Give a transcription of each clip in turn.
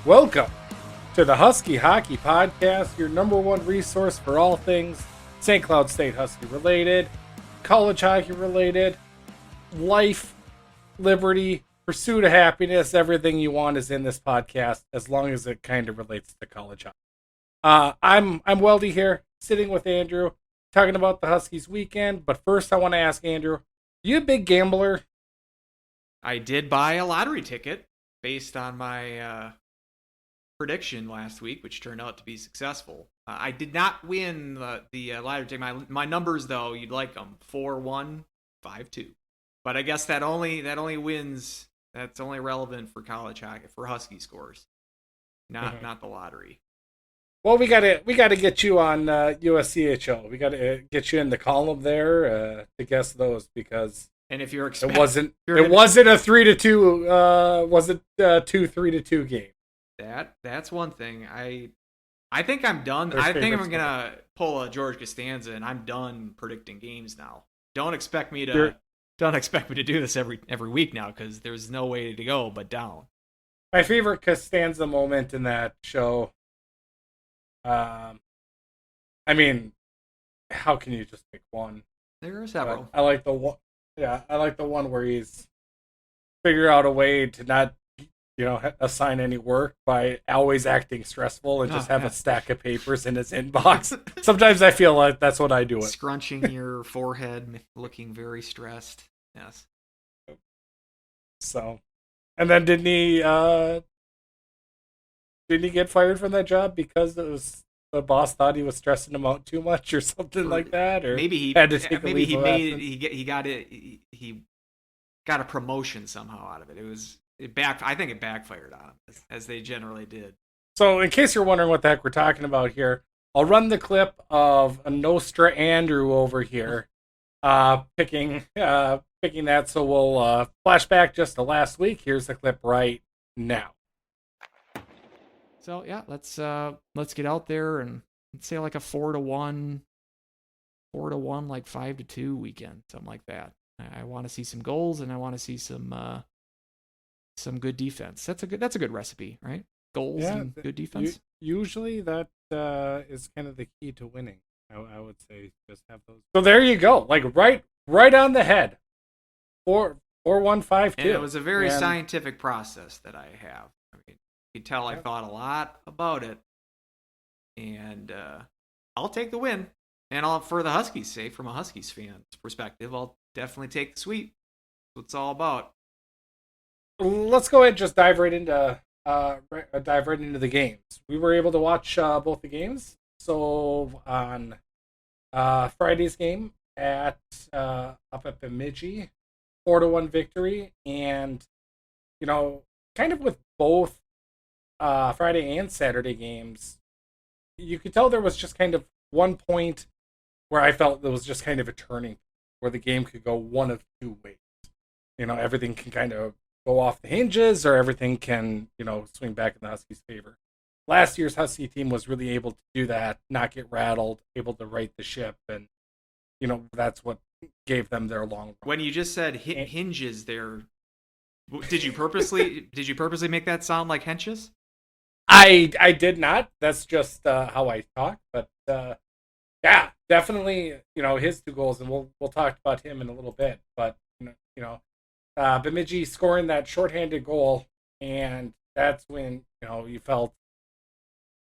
Welcome to the Husky Hockey Podcast, your number one resource for all things St. Cloud State Husky related, college hockey related, life, liberty, pursuit of happiness. Everything you want is in this podcast, as long as it kind of relates to college hockey. I'm Weldie here, sitting with Andrew, talking about the Huskies weekend. But first, I want to ask Andrew, are you a big gambler? I did buy a lottery ticket based on my prediction last week, which turned out to be successful. I did not win the lottery ticket. My numbers, though, you'd like them: 4-1, 5-2. But I guess that only wins. That's only relevant for college hockey, for Husky scores, not the lottery. Well, we gotta get you on USCHO. We gotta get you in the column there to guess those, because And if you're it wasn't a 3-2 wasn't 2-3-2 game. That's one thing. I think I'm done. There's I think I'm favorites. gonna pull a George Costanza, and I'm done predicting games now. Don't expect me to do this every week now, because there's no way to go but down. My favorite Costanza moment in that show. I mean, how can you just pick one? There are several. I like the one. Yeah, I like the one where he's figure out a way to not, assign any work by always acting stressful and just have a stack of papers in his inbox. Sometimes I feel like that's what I do. Scrunching your forehead, looking very stressed. Yes. So, and then didn't he get fired from that job because the boss thought he was stressing him out too much or something like that? Or maybe he had to take maybe he a made he got it. He got a promotion somehow out of it. I think it backfired on him, as they generally did. So, in case you're wondering what the heck we're talking about here, I'll run the clip of a Nostra Andrew over here, picking that. So we'll flash back just to last week. Here's the clip right now. So yeah, let's get out there and let's say like a 4-1, like 5-2 weekend, something like that. I want to see some goals, and I want to see some good defense. That's a good recipe, right? Goals and good defense. Usually that is kind of the key to winning. I would say just have those. So there you go, like right on the head. 4-1-5-2. And it was a very scientific process that I have. I mean, you can tell I thought a lot about it, and I'll take the win. And for the Huskies' sake, from a Huskies fan's perspective, I'll definitely take the sweep. That's what it's all about. Let's go ahead and just dive right into the games. We were able to watch both the games. So on Friday's game up at Bemidji, 4-1 victory, and kind of with both Friday and Saturday games, you could tell there was just kind of one point where I felt there was just kind of a turning, where the game could go one of two ways. Everything can kind of go off the hinges, or everything can, swing back in the Huskies' favor. Last year's Husky team was really able to do that, not get rattled, able to right the ship, and that's what gave them their long run. When you just said hinges there, did you purposely make that sound like Hentges? I did not. That's just how I talk. But yeah, definitely, his two goals, and we'll talk about him in a little bit. But Bemidji scoring that shorthanded goal, and that's when you felt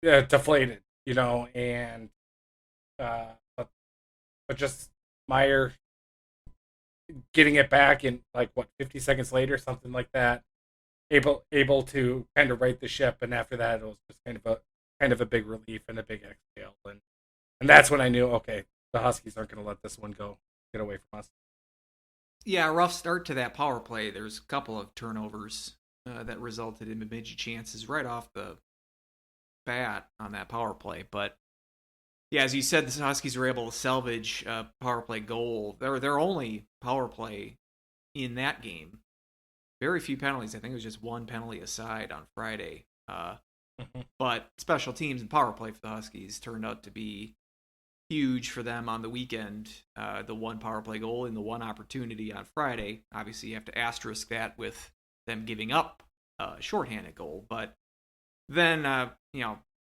deflated, and but just Meyer getting it back in 50 seconds later, something like that, able to kind of right the ship, and after that it was just kind of a big relief and a big exhale, and that's when I knew, okay, the Huskies aren't going to let this one get away from us. Yeah, rough start to that power play. There's a couple of turnovers that resulted in Bemidji chances right off the bat on that power play. But yeah, as you said, the Huskies were able to salvage a power play goal. Their only power play in that game. Very few penalties. I think it was just one penalty aside on Friday. But special teams and power play for the Huskies turned out to be huge for them on the weekend. The one power play goal and the one opportunity on Friday. Obviously, you have to asterisk that with them giving up a shorthanded goal, but then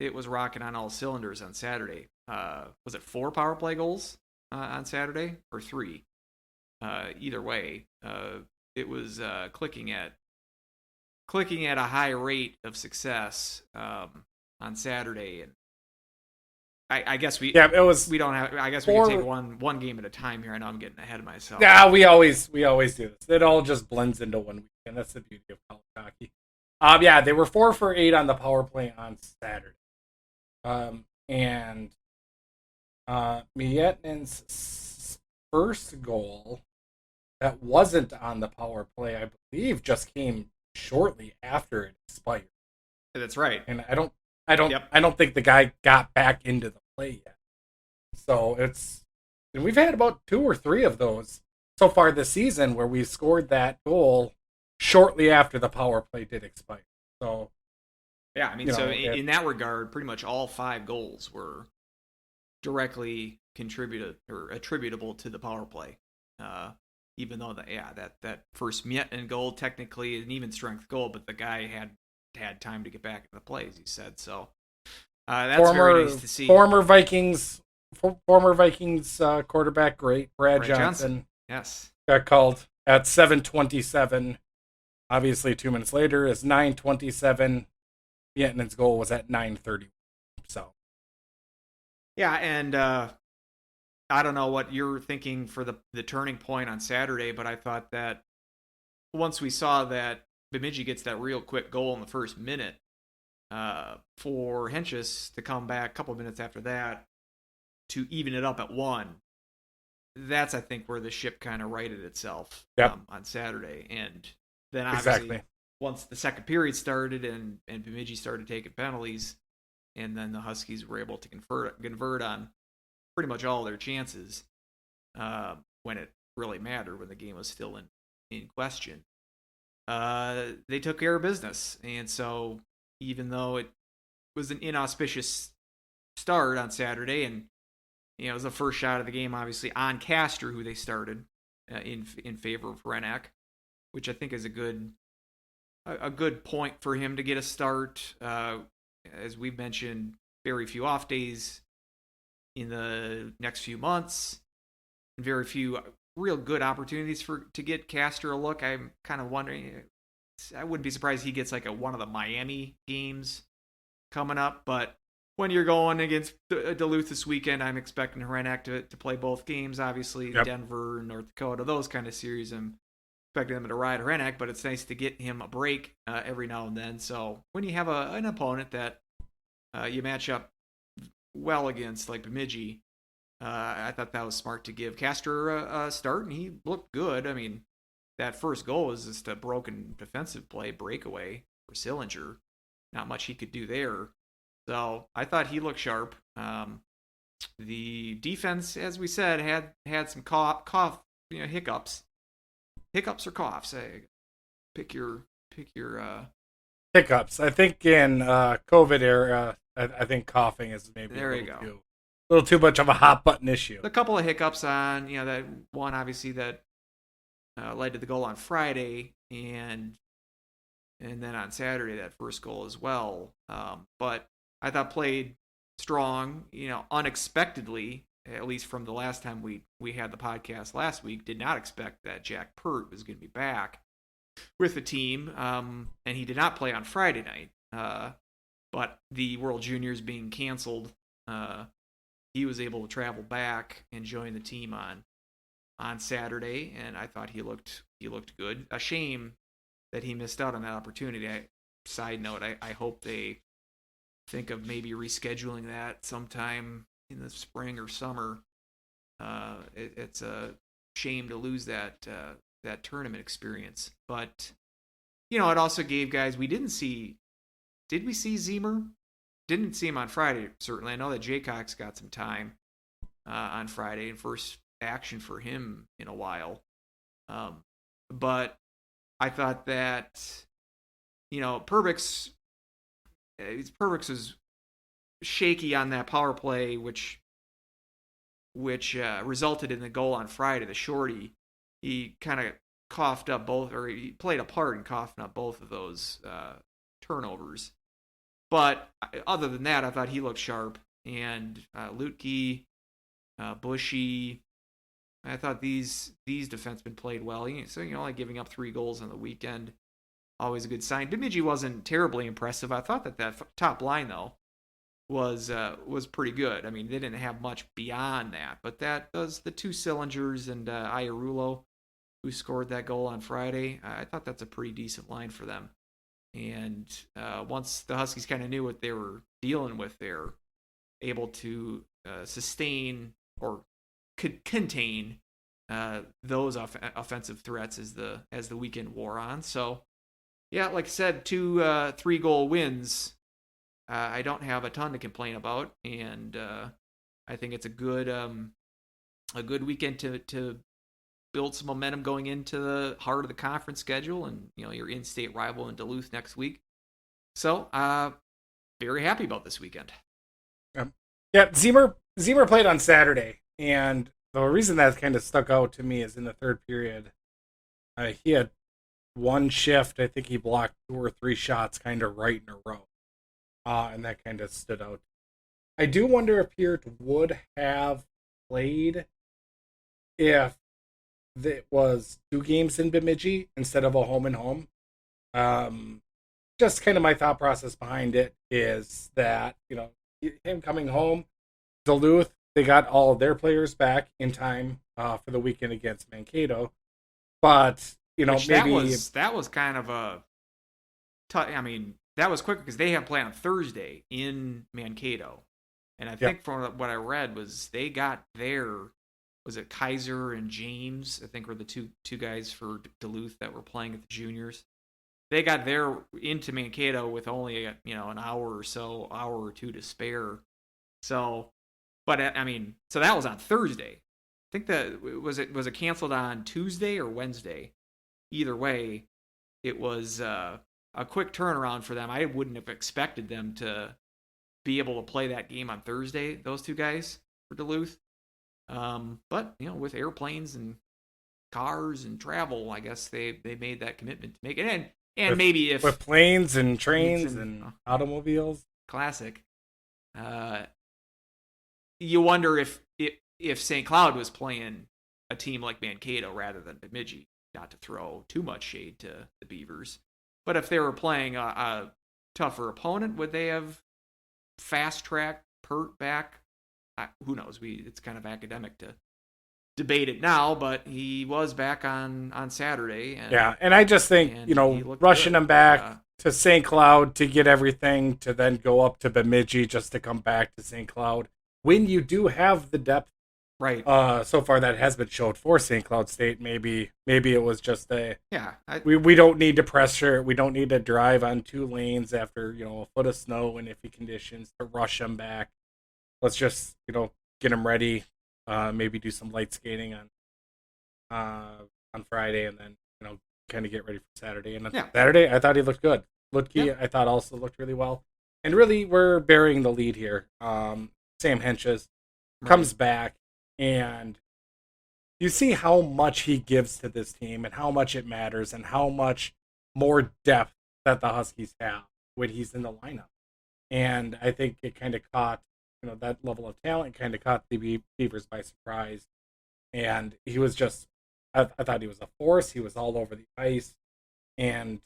it was rocking on all cylinders on Saturday. Was it 4 power play goals on Saturday or 3? Either way, it was clicking at a high rate of success on Saturday, and I guess we Yeah, it was. we don't have. I guess we can take one game at a time here. I know I'm getting ahead of myself. Yeah, we always do this. It all just blends into one weekend. That's the beauty of college hockey. Yeah, they were 4 for 8 on the power play on Saturday. And Mietnin's first goal that wasn't on the power play, I believe, just came shortly after it expired. That's right. And I don't think the guy got back into the play yet. So and we've had about 2 or 3 of those so far this season where we scored that goal shortly after the power play did expire. So yeah, I mean, in that regard, pretty much all 5 goals were directly attributable to the power play. Even though that first Mietnin goal technically an even strength goal, but the guy had time to get back into the play, as you said. So that's very nice to see. Former Vikings quarterback, great Brad Johnson. Yes, got called at 7:27. Obviously, 2 minutes later is 9:27. Vietnam's goal was at 9:30. So yeah, and I don't know what you're thinking for the turning point on Saturday, but I thought that once we saw that Bemidji gets that real quick goal in the first minute, for Hentges to come back a couple of minutes after that to even it up at 1, that's, I think, where the ship kind of righted itself on Saturday. And then obviously once the second period started and Bemidji started taking penalties, and then the Huskies were able to convert on pretty much all their chances when it really mattered, when the game was still in question. They took care of business. And so even though it was an inauspicious start on Saturday, and it was the first shot of the game, obviously, on Castor, who they started in favor of Hrenak, which I think is a good point for him to get a start. As we've mentioned, very few off days in the next few months, and very few real good opportunities to get Castor a look. I'm kind of wondering, I wouldn't be surprised he gets like one of the Miami games coming up, but when you're going against Duluth this weekend, I'm expecting Hrenak to play both games. Obviously, Denver, North Dakota, those kind of series, I'm expecting them to ride Hrenak, but it's nice to get him a break every now and then. So when you have an opponent that you match up well against, like Bemidji, I thought that was smart to give Castor a start, and he looked good. I mean, that first goal was just a broken defensive play breakaway for Sillinger. Not much he could do there. So I thought he looked sharp. The defense, as we said, had some hiccups. Hiccups or coughs? Pick your hiccups. I think in COVID era, I think coughing is maybe a little too much of a hot button issue. A couple of hiccups on that one, obviously, that led to the goal on Friday, and then on Saturday that first goal as well. But I thought played strong, unexpectedly, at least from the last time we had the podcast last week. Did not expect that Jack Pert was going to be back with the team, and he did not play on Friday night. But the World Juniors being canceled, he was able to travel back and join the team on Saturday, and I thought he looked good. A shame that he missed out on that opportunity. Side note, I hope they think of maybe rescheduling that sometime in the spring or summer. It's a shame to lose that tournament experience, but it also gave guys we didn't see. Did we see Zemer? Didn't see him on Friday, certainly. I know that Jaycox got some time on Friday, and first action for him in a while. But I thought that Perbix was shaky on that power play, which resulted in the goal on Friday. The shorty, he kind of coughed up both, or he played a part in coughing up both of those turnovers. But other than that, I thought he looked sharp. And Lutke, Bushy, I thought these defensemen played well. So only giving up 3 goals on the weekend, always a good sign. Bemidji wasn't terribly impressive. I thought that top line though was pretty good. I mean, they didn't have much beyond that, but that was the 2 Cylinders and Iarulo, who scored that goal on Friday. I thought that's a pretty decent line for them. And once the Huskies kind of knew what they were dealing with, they're able to sustain or contain those offensive threats as the weekend wore on. So, yeah, like I said, 2 3-goal wins. I don't have a ton to complain about, and I think it's a good weekend to build some momentum going into the heart of the conference schedule, and your in-state rival in Duluth next week. So, very happy about this weekend. Yeah, Zemer played on Saturday, and the reason that kind of stuck out to me is in the third period, he had one shift. I think he blocked 2 or 3 shots kind of right in a row, and that kind of stood out. I do wonder if Peart would have played if it was 2 games in Bemidji instead of a home and home. Just kind of my thought process behind it is that, him coming home, Duluth, they got all of their players back in time for the weekend against Mankato. But, Which maybe... That was kind of a... I mean, that was quick because they have play on Thursday in Mankato. And I think from what I read was they got there... Was it Kaiser and James? I think were the two guys for Duluth that were playing at the juniors. They got there into Mankato with only an hour or 2 to spare. So, but I mean, so that was on Thursday. I think that was it canceled on Tuesday or Wednesday. Either way, it was a quick turnaround for them. I wouldn't have expected them to be able to play that game on Thursday. Those 2 guys for Duluth. But with airplanes and cars and travel, I guess they made that commitment to make it. And maybe if with planes and trains and automobiles, classic. You wonder if St. Cloud was playing a team like Mankato rather than Bemidji, not to throw too much shade to the Beavers, but if they were playing a tougher opponent, would they have fast-tracked Peart back? Who knows? It's kind of academic to debate it now, but he was back on Saturday. And I just think, rushing him back to St. Cloud to get everything to then go up to Bemidji just to come back to St. Cloud. When you do have the depth, right? So far that has been showed for St. Cloud State, maybe it was just we don't need to pressure. We don't need to drive on 2 lanes after a foot of snow and iffy conditions to rush him back. Let's just, get him ready. Maybe do some light skating on Friday, and then kind of get ready for Saturday. And Saturday, I thought he looked good. Lutke, I thought also looked really well. And really, we're bearing the lead here. Sam Hentges comes back, and you see how much he gives to this team, and how much it matters, and how much more depth that the Huskies have when he's in the lineup. And I think it kind of caught. That level of talent kind of caught the Beavers by surprise. And he was just, I thought he was a force. He was all over the ice and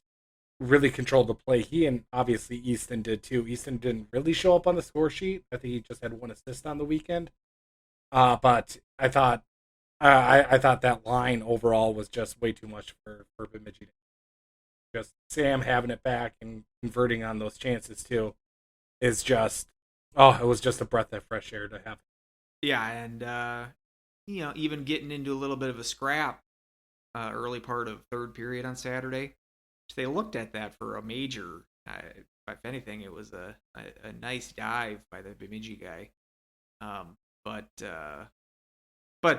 really controlled the play. He and obviously Easton did too. Easton didn't really show up on the score sheet. I think he just had 1 assist on the weekend. But I thought that line overall was just way too much for Bemidji. Just Sam having it back and converting on those chances too is just, it was just a breath of fresh air to have. Yeah, and even getting into a little bit of a scrap early part of third period on Saturday. They looked at that for a major. If anything, it was a nice dive by the Bemidji guy. But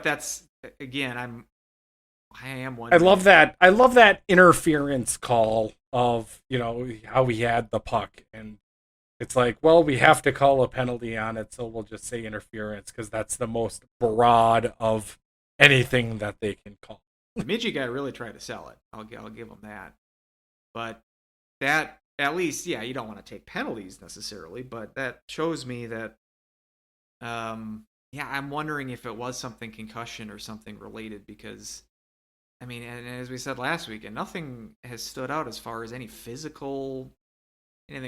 that's again, I am wondering. I love that interference call of how he had the puck, and it's like, well, we have to call a penalty on it, so we'll just say interference because that's the most broad of anything that they can call. The Bemidji guy really tried to sell it. I'll give him that. But that at least, yeah, you don't want to take penalties necessarily, but that shows me that, yeah, I'm wondering if it was something concussion or something related because, I mean, and as we said last week, and nothing has stood out as far as anything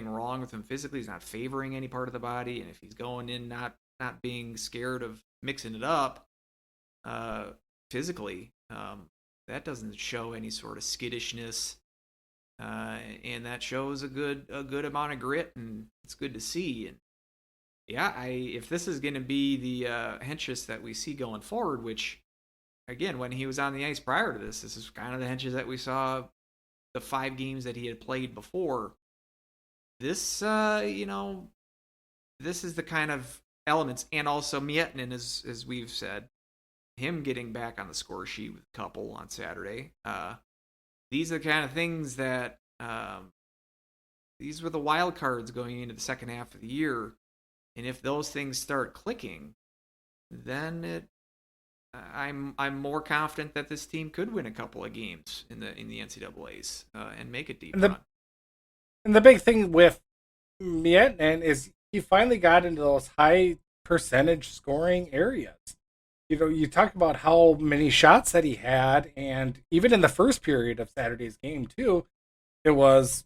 wrong with him physically. He's not favoring any part of the body, and if he's going in not being scared of mixing it up, uh, physically, that doesn't show any sort of skittishness, and that shows a good amount of grit, and it's good to see. And yeah, if this is going to be the Hentges that we see going forward, which again, when he was on the ice prior to this is kind of the Hentges that we saw the 5 games that he had played before. This, this is the kind of elements, and also Miettinen, as we've said, him getting back on the score sheet with a couple on Saturday. These are the kind of things that these were the wild cards going into the second half of the year, and if those things start clicking, then I'm more confident that this team could win a couple of games in the NCAA's and make it deep. And the big thing with Miettinen is he finally got into those high percentage scoring areas. You talk about how many shots that he had, and even in the first period of Saturday's game too, it was,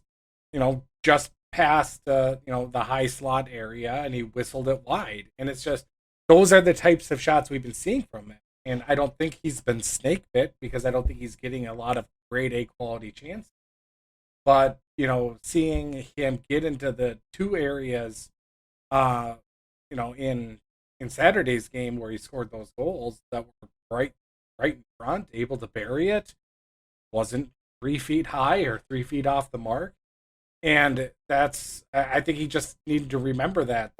just past the high slot area, and he whistled it wide. And it's just those are the types of shots we've been seeing from him. And I don't think he's been snake bit because I don't think he's getting a lot of grade A quality chances. But seeing him get into the 2 areas, in Saturday's game where he scored those goals that were right in front, able to bury it, wasn't 3 feet high or 3 feet off the mark, and I think he just needed to remember that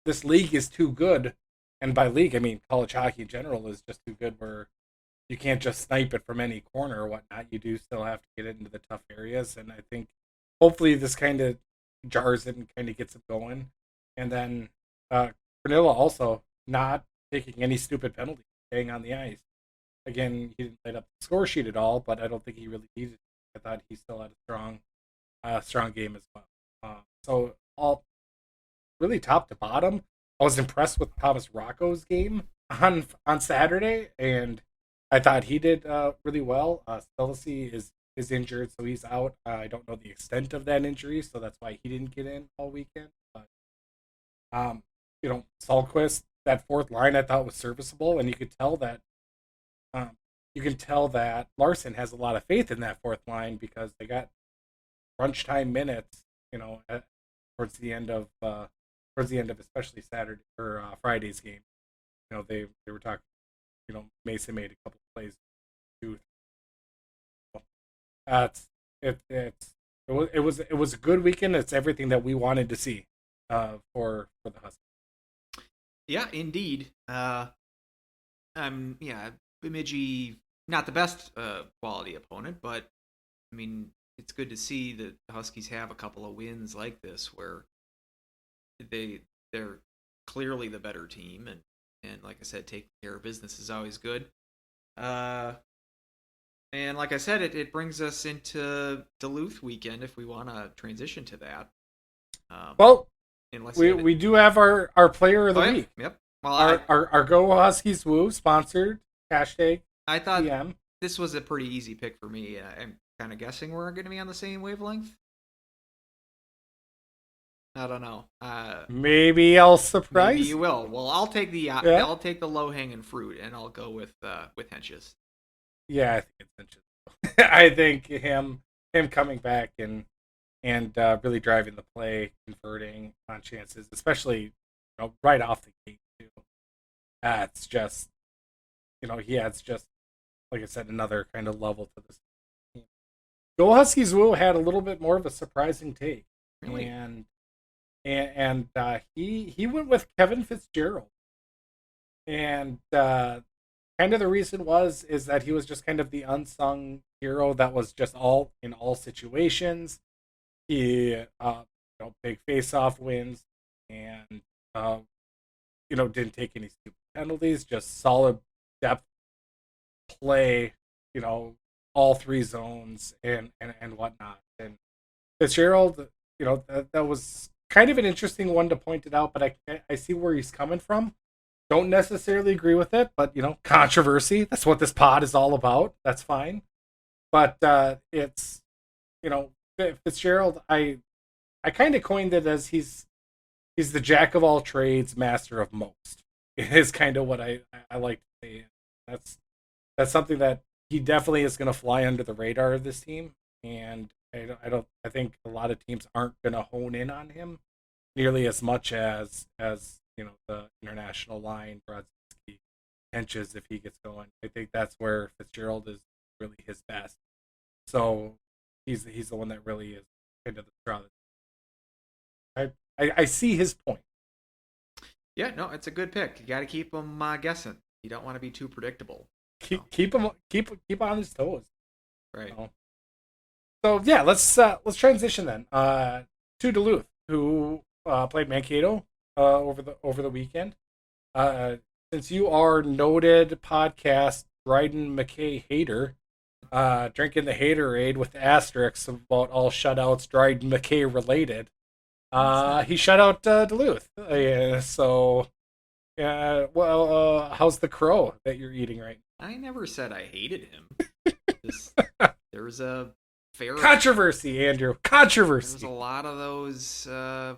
this league is too good, and by league I mean college hockey in general is just too good where you can't just snipe it from any corner or whatnot. You do still have to get it into the tough areas, and I think hopefully this kind of jars it and kind of gets it going. And then Pernilla also not taking any stupid penalties, staying on the ice. Again, he didn't light up the score sheet at all, but I don't think he really needed it. I thought he still had a strong game as well. So all really top to bottom, I was impressed with Thomas Rocco's game on Saturday, and I thought he did really well. Spellacy is injured, so he's out. I don't know the extent of that injury, so that's why he didn't get in all weekend. But Sahlquist, that fourth line I thought was serviceable, and you could tell that Larson has a lot of faith in that fourth line because they got crunch time minutes. Towards the end of especially Saturday or Friday's game. They were talking. Mason made a couple of plays too. It was a good weekend. It's everything that we wanted to see for the Huskies. Yeah, indeed. Bemidji, not the best quality opponent, but I mean it's good to see that the Huskies have a couple of wins like this where they're clearly the better team, and like I said, taking care of business is always good. And like I said, it brings us into Duluth weekend if we want to transition to that. We do have our player of the week. Yep. Well, our Go Huskies Woo sponsored hashtag. I thought PM. This was a pretty easy pick for me. I'm kind of guessing we're going to be on the same wavelength. I don't know. Maybe I'll surprise. Maybe you will. Well, I'll take the I'll take the low hanging fruit, and I'll go with Hentges. Yeah, I think it's Hentges. I think him coming back and really driving the play, converting on chances, especially right off the gate too. That's just he adds just like I said another kind of level to this team. Go Huskies Woo had a little bit more of a surprising take, really? and he went with Kevin Fitzgerald, and kind of the reason is that he was just kind of the unsung hero that was just all in all situations. He big face-off wins, and didn't take any stupid penalties, just solid depth play, all 3 zones and whatnot. And Fitzgerald, that was kind of an interesting one to point it out, but I see where he's coming from. Don't necessarily agree with it, but controversy. That's what this pod is all about. That's fine. But it's you know Fitzgerald. I kind of coined it as he's the jack of all trades, master of most. Is kind of what I like to say. That's that's something that he definitely is going to fly under the radar of this team, and I think a lot of teams aren't going to hone in on him nearly as much as the international line, Brodzinski, Hentges if he gets going. I think that's where Fitzgerald is really his best. So he's the one that really is kind of the straw. I see his point. Yeah, no, it's a good pick. You got to keep him guessing. You don't want to be too predictable. Keep him keep on his toes. Right. So yeah, let's transition then to Duluth, who played Mankato over the weekend. Since you are noted podcast Dryden McKay hater, drinking the haterade with asterisks about all shutouts Dryden McKay related. He shut out Duluth. How's the crow that you're eating right now? I never said I hated him. There was a fair controversy, Andrew. Controversy. There's a lot of those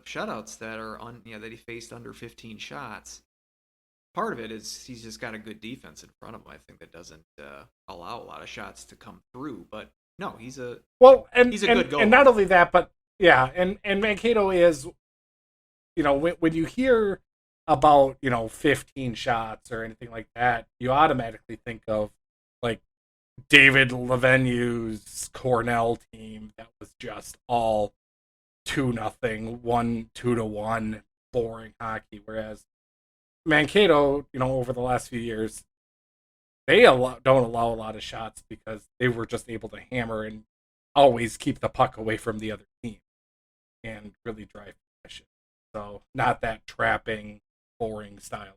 shutouts that are that he faced under 15 shots. Part of it is he's just got a good defense in front of him. I think that doesn't allow a lot of shots to come through. But no, he's a good goalie. And not only that, but yeah, and Mankato is, when you hear about 15 shots or anything like that, you automatically think of like David Levenue's Cornell team that was just all 2-0, 2-1, boring hockey. Whereas Mankato, over the last few years, they don't allow a lot of shots because they were just able to hammer and always keep the puck away from the other team and really drive possession. So not that trapping, boring style.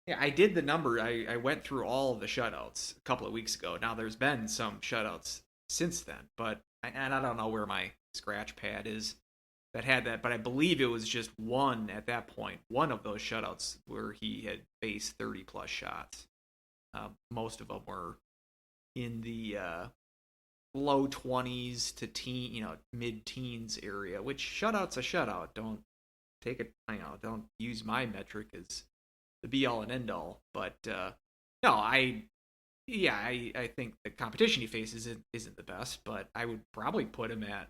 Yeah, I did the number. I went through all of the shutouts a couple of weeks ago. Now there's been some shutouts since then, but I don't know where my scratch pad is that had that, but I believe it was just one at that point. One of those shutouts where he had faced 30 plus shots. Most of them were in the low 20s to mid-teens area, which shutout's a shutout. Don't take it, don't use my metric as the be all and end all. But no, I think the competition he faces isn't the best, but I would probably put him at.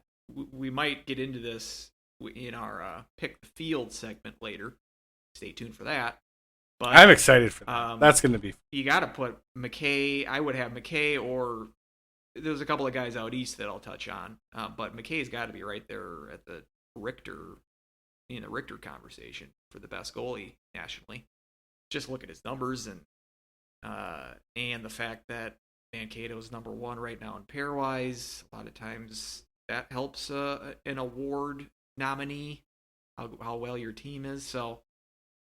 We might get into this in our pick the field segment later. Stay tuned for that. But I'm excited for that. That's going to be. You got to put McKay. I would have McKay, or there's a couple of guys out east that I'll touch on, but McKay's got to be right there at the Richter conversation for the best goalie nationally. Just look at his numbers and the fact that Mankato's number one right now in pairwise. A lot of times that helps an award nominee how well your team is. So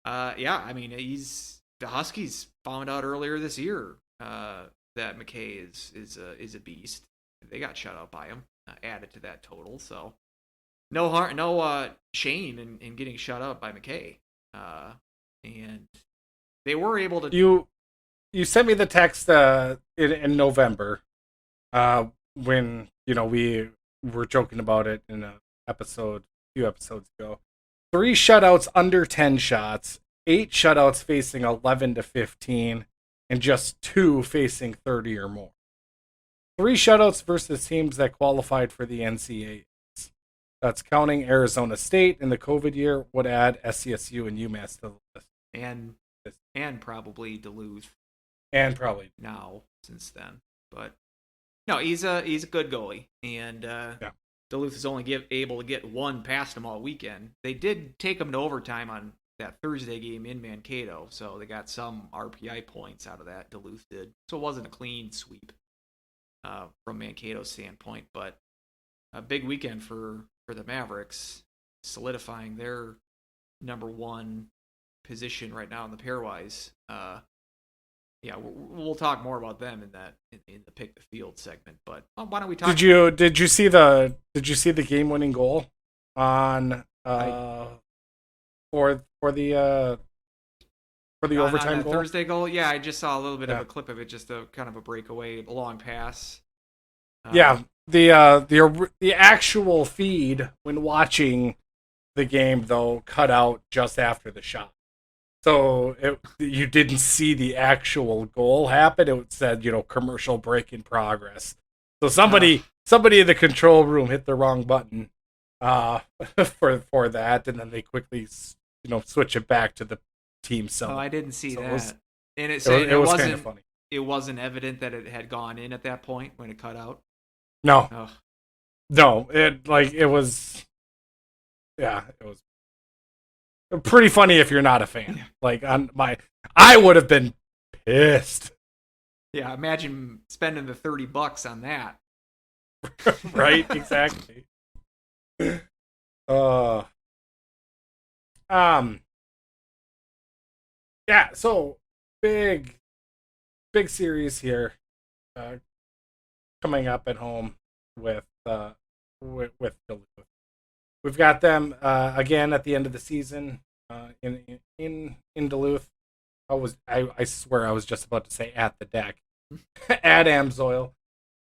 the Huskies found out earlier this year that McKay is a beast. They got shut out by him, added to that total. So no shame in getting shut out by McKay. And they were able to. You sent me the text in November, when we were joking about it in a few episodes ago. 3 shutouts under 10 shots, 8 shutouts facing 11 to 15, and just 2 facing 30 or more. 3 shutouts versus teams that qualified for the NCAAs. That's counting Arizona State in the COVID year, would add SCSU and UMass to the list. And probably Duluth. And probably now since then. But no, he's a good goalie. And Duluth is only able to get one past him all weekend. They did take him to overtime on that Thursday game in Mankato, so they got some RPI points out of that. Duluth did. So it wasn't a clean sweep from Mankato's standpoint, but a big weekend for the Mavericks, solidifying their number one position right now in the pairwise. yeah, we'll talk more about them in the pick the field segment. But why don't we talk? Did you see the game winning goal on for the on overtime that goal? Thursday goal? Yeah, I just saw a little bit of Yeah. a clip of it, just a kind of a breakaway, a long pass. Yeah, the actual feed when watching the game though cut out just after the shot. So you didn't see the actual goal happen. It said, commercial break in progress. So somebody in the control room hit the wrong button uh, for that, and then they quickly switch it back to the team Oh, I celebrating. didn't see So that. And it was kind of funny. It wasn't evident that it had gone in at that point when it cut out. No, Oh, no, it was. Yeah, it was pretty funny if you're not a fan. Like I would have been pissed. yeah. Imagine spending the $30 on that. Right? Exactly. Uh. Yeah. So big series here, coming up at home with Duluth. We've got them again at the end of the season in Duluth. I swear I was just about to say at the deck at Amsoil.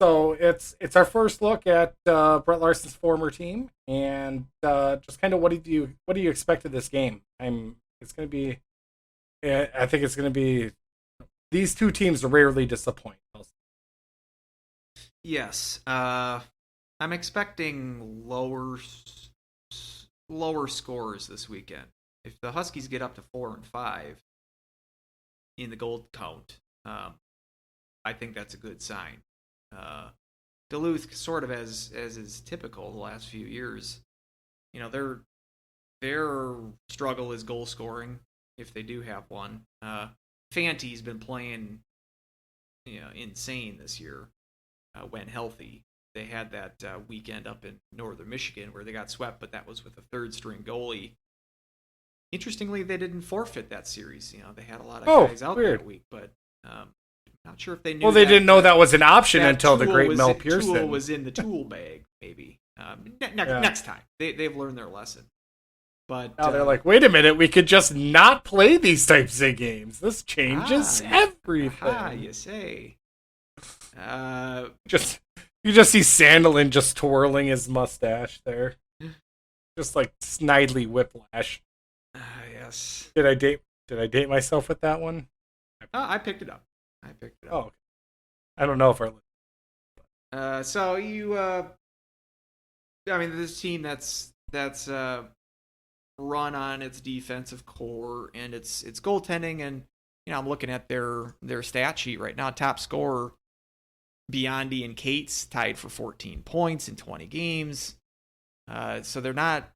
So it's our first look at Brett Larson's former team, and just kind of what do you expect of this game? It's going to be, I think it's going to be, these two teams rarely disappoint. Yes, I'm expecting lower scores this weekend. If the Huskies get up to 4-5 in the goal count, I think that's a good sign. Duluth, sort of as is typical the last few years, their struggle is goal scoring if they do have one. Fante's been playing, insane this year when healthy. They had that weekend up in northern Michigan where they got swept, but that was with a third string goalie. Interestingly, they didn't forfeit that series. They had a lot of guys out that week, but not sure if they knew. Well, they didn't know that was an option until the great Mel Pearson. Tool was in the tool bag, maybe. Next time, they've learned their lesson. But now they're like, wait a minute, we could just not play these types of games. This changes everything. You say. You just see Sandelin just twirling his mustache there, just like Snidely Whiplash. Yes. Did I date myself with that one? I picked it up. Oh, okay. I don't know if I. So you, this team that's run on its defensive core and its goaltending, and I'm looking at their stat sheet right now. Top scorer, Biondi and Cates tied for 14 points in 20 games. So they're not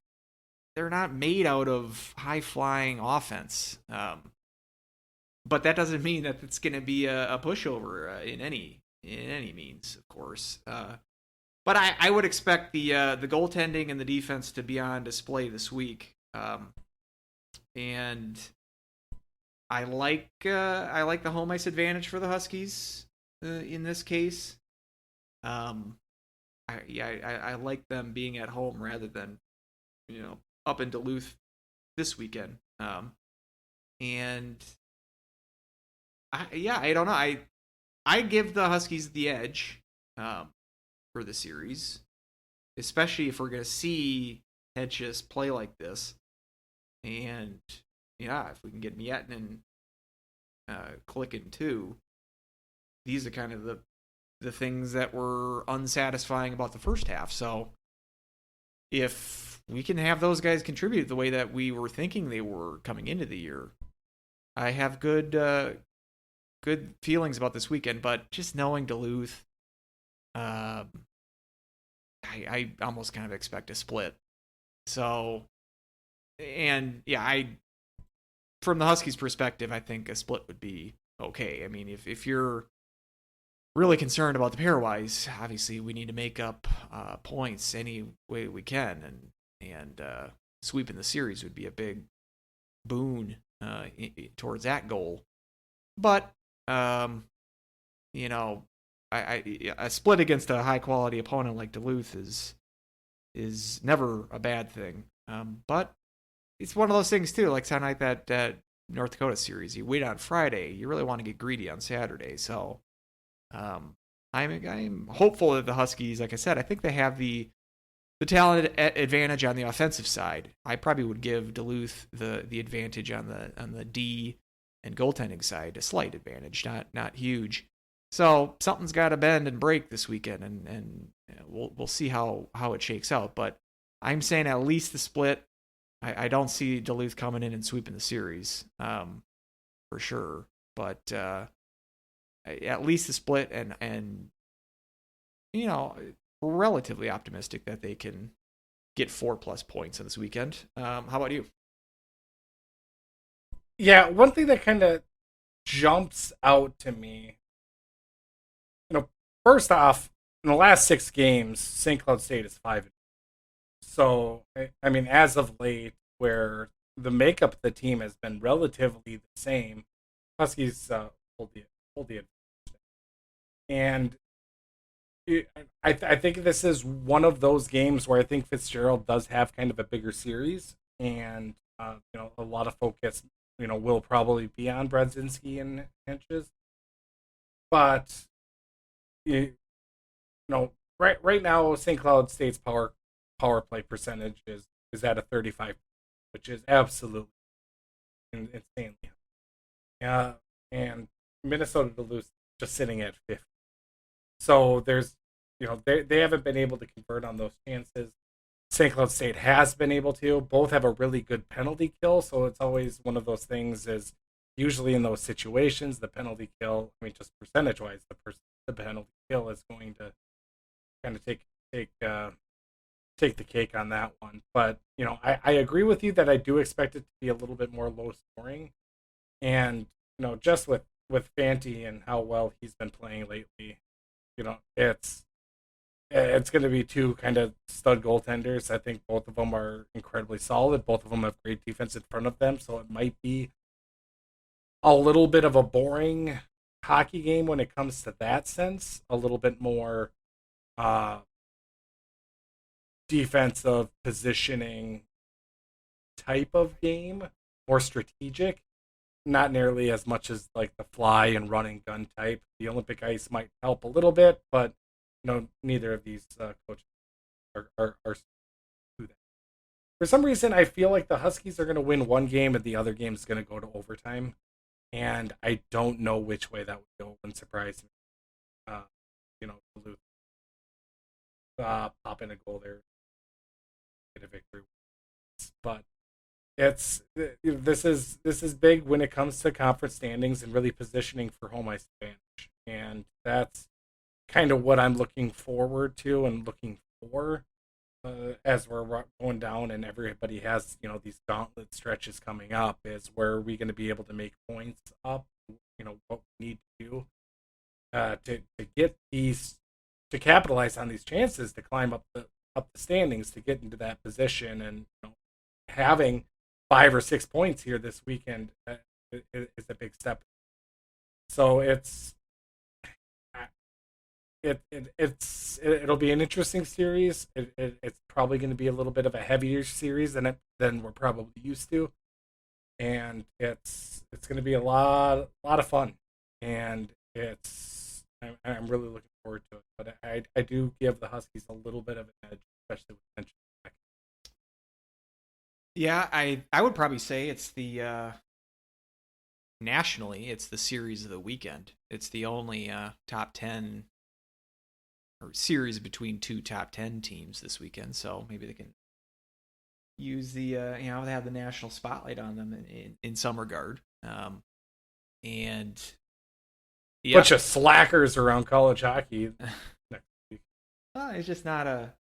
made out of high flying offense. But that doesn't mean that it's going to be a pushover in any means, of course. But I would expect the goaltending and the defense to be on display this week. And I like the home ice advantage for the Huskies in this case. I like them being at home rather than up in Duluth this weekend. And I don't know. I give the Huskies the edge for the series, especially if we're going to see Hentges play like this. And if we can get Miettinen clicking too, these are kind of the things that were unsatisfying about the first half. So if we can have those guys contribute the way that we were thinking they were coming into the year, I have good feelings about this weekend. But just knowing Duluth, I almost kind of expect a split. So, and from the Huskies' perspective, I think a split would be okay. I mean, if you're really concerned about the pairwise, obviously we need to make up points any way we can, and sweeping the series would be a big boon towards that goal. But You know, a split against a high quality opponent like Duluth is never a bad thing. But it's one of those things too, like sound like that North Dakota series. You wait on Friday, you really want to get greedy on Saturday. So I'm hopeful that the Huskies, like I said, I think they have the talent advantage on the offensive side. I probably would give Duluth the advantage on the D and goaltending side, a slight advantage, not huge. So something's got to bend and break this weekend, and we'll see how it shakes out. But I'm saying at least the split. I don't see Duluth coming in and sweeping the series, for sure. But at least the split, and relatively optimistic that they can get 4+ points on this weekend. How about you? Yeah, one thing that kind of jumps out to me, first off, in the last 6 games, St. Cloud State is 5. So, I mean, as of late, where the makeup of the team has been relatively the same, Huskies hold the and I think this is one of those games where I think Fitzgerald does have kind of a bigger series, and a lot of focus will probably be on Bredzinski and Hentges, but right now St. Cloud State's power play percentage is at a 35, which is absolutely insanely high. And Minnesota Duluth just sitting at 50. So there's, they haven't been able to convert on those chances. St. Cloud State has been able to. Both have a really good penalty kill, so it's always one of those things. Is usually in those situations, the penalty kill. I mean, just percentage wise, the penalty kill is going to kind of take the cake on that one. But I agree with you that I do expect it to be a little bit more low scoring, and just with Fanti and how well he's been playing lately, it's going to be two kind of stud goaltenders. I think both of them are incredibly solid. Both of them have great defense in front of them, so it might be a little bit of a boring hockey game when it comes to that sense. A little bit more defensive positioning type of game, more strategic. Not nearly as much as like the fly and running gun type. The Olympic ice might help a little bit, but neither of these coaches are do that. For some reason, I feel like the Huskies are going to win one game and the other game is going to go to overtime, and I don't know which way that would go. Wouldn't surprise me. Duluth pop in a goal there, get a victory, but this is big when it comes to conference standings and really positioning for home ice advantage, and that's kind of what I'm looking forward to and looking for as we're going down and everybody has these gauntlet stretches coming up. Is where are we going to be able to make points up? What we need to do to get these, to capitalize on these chances to climb up the standings to get into that position, and having 5 or 6 points here this weekend is a big step. So it'll be an interesting series. It's probably going to be a little bit of a heavier series than we're probably used to, and it's going to be a lot of fun, and I'm really looking forward to it. But I do give the Huskies a little bit of an edge, especially with tension. Yeah, I would probably say it's the nationally, it's the series of the weekend. It's the only top 10 or series between two top 10 teams this weekend. So maybe they can use the they have the national spotlight on them in some regard. And yeah, Bunch of slackers around college hockey next week. It's just not a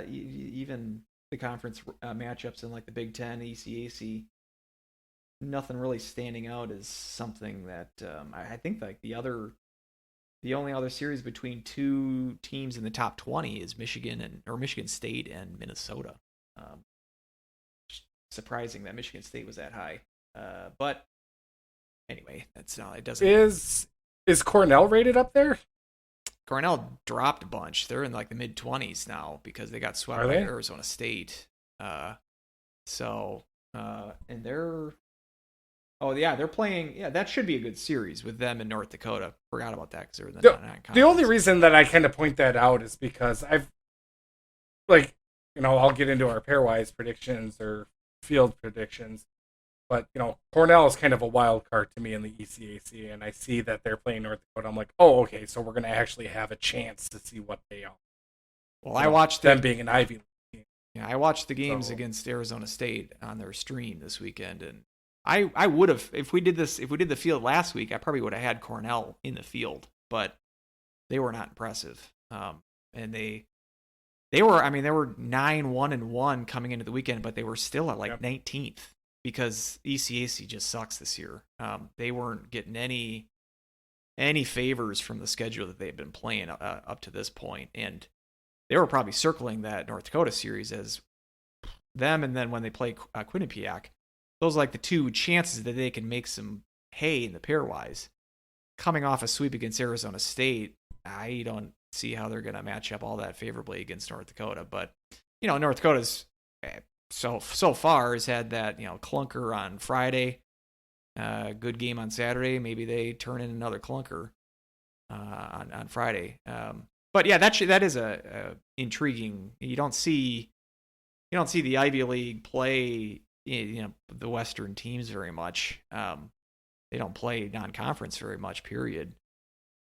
even the conference matchups in like the Big Ten, ECAC. Nothing really standing out as something that I think like the only other series between two teams in the top 20 is Michigan State and Minnesota. Surprising that Michigan State was that high, but anyway, that's not. It doesn't. Is Cornell rated up there? Cornell dropped a bunch. They're in like the mid-20s now because they got swept Are by they? Arizona State. So and they're oh yeah, they're playing. Yeah, that should be a good series with them in North Dakota. Forgot about that because they were in the The only non-conference. reason that I kind of point that out is because I've like I'll get into our pairwise predictions or field predictions, but Cornell is kind of a wild card to me in the ECAC, and I see that they're playing North Dakota. I'm like, oh, okay, so we're gonna actually have a chance to see what they are. Well, I watched them being an Ivy League team. Yeah, I watched the games against Arizona State on their stream this weekend, and I would have if we did the field last week, I probably would have had Cornell in the field, but they were not impressive. And they were, I mean, they were 9-1-1 coming into the weekend, but they were still at like 19th because ECAC just sucks this year. They weren't getting any favors from the schedule that they've been playing up to this point, and they were probably circling that North Dakota series as them, and then when they play Quinnipiac, those are like the two chances that they can make some hay in the pairwise. Coming off a sweep against Arizona State, I don't see how they're going to match up all that favorably against North Dakota. But North Dakota's so far has had that clunker on Friday, good game on Saturday. Maybe they turn in another clunker on Friday. But yeah, that is a intriguing. You don't see the Ivy League play the Western teams very much. They don't play non-conference very much, period,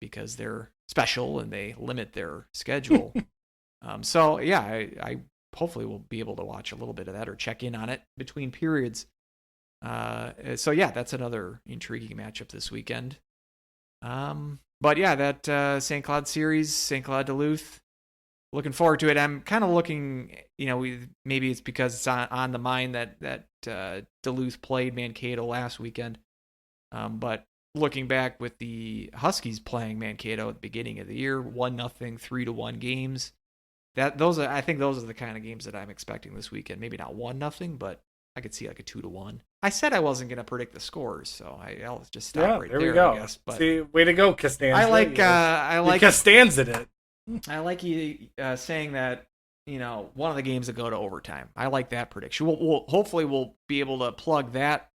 because they're special and they limit their schedule. So yeah, I hopefully will be able to watch a little bit of that or check in on it between periods. So yeah, that's another intriguing matchup this weekend. But yeah, that St. Cloud series, St. Cloud Duluth, looking forward to it. I'm kind of looking, maybe it's because it's on the mind that Duluth played Mankato last weekend. But looking back with the Huskies playing Mankato at the beginning of the year, 1-0, 3-1 games. I think those are the kind of games that I'm expecting this weekend. Maybe not 1-0, but I could see like a 2-1. I said I wasn't going to predict the scores, so I'll just stop right there. We go. I guess. But see, way to go, Costanza. I like Costanza it. I like you saying that. One of the games that go to overtime. I like that prediction. Hopefully we'll be able to plug that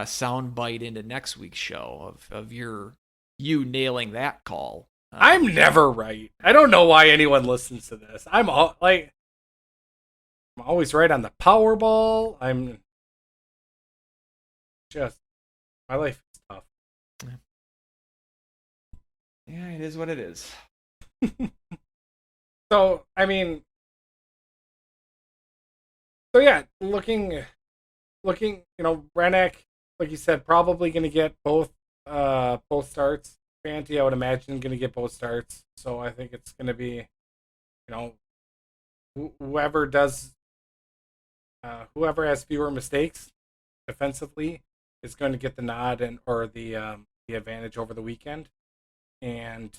sound bite into next week's show of you nailing that call. I'm never right. I don't know why anyone listens to this. I'm always right on the Powerball. My life is tough. Yeah, it is what it is. So yeah, looking, Rennick, like you said, probably going to get both starts. Fanti, I would imagine, going to get both starts. So I think it's going to be, whoever has fewer mistakes defensively is going to get the nod or the advantage over the weekend. And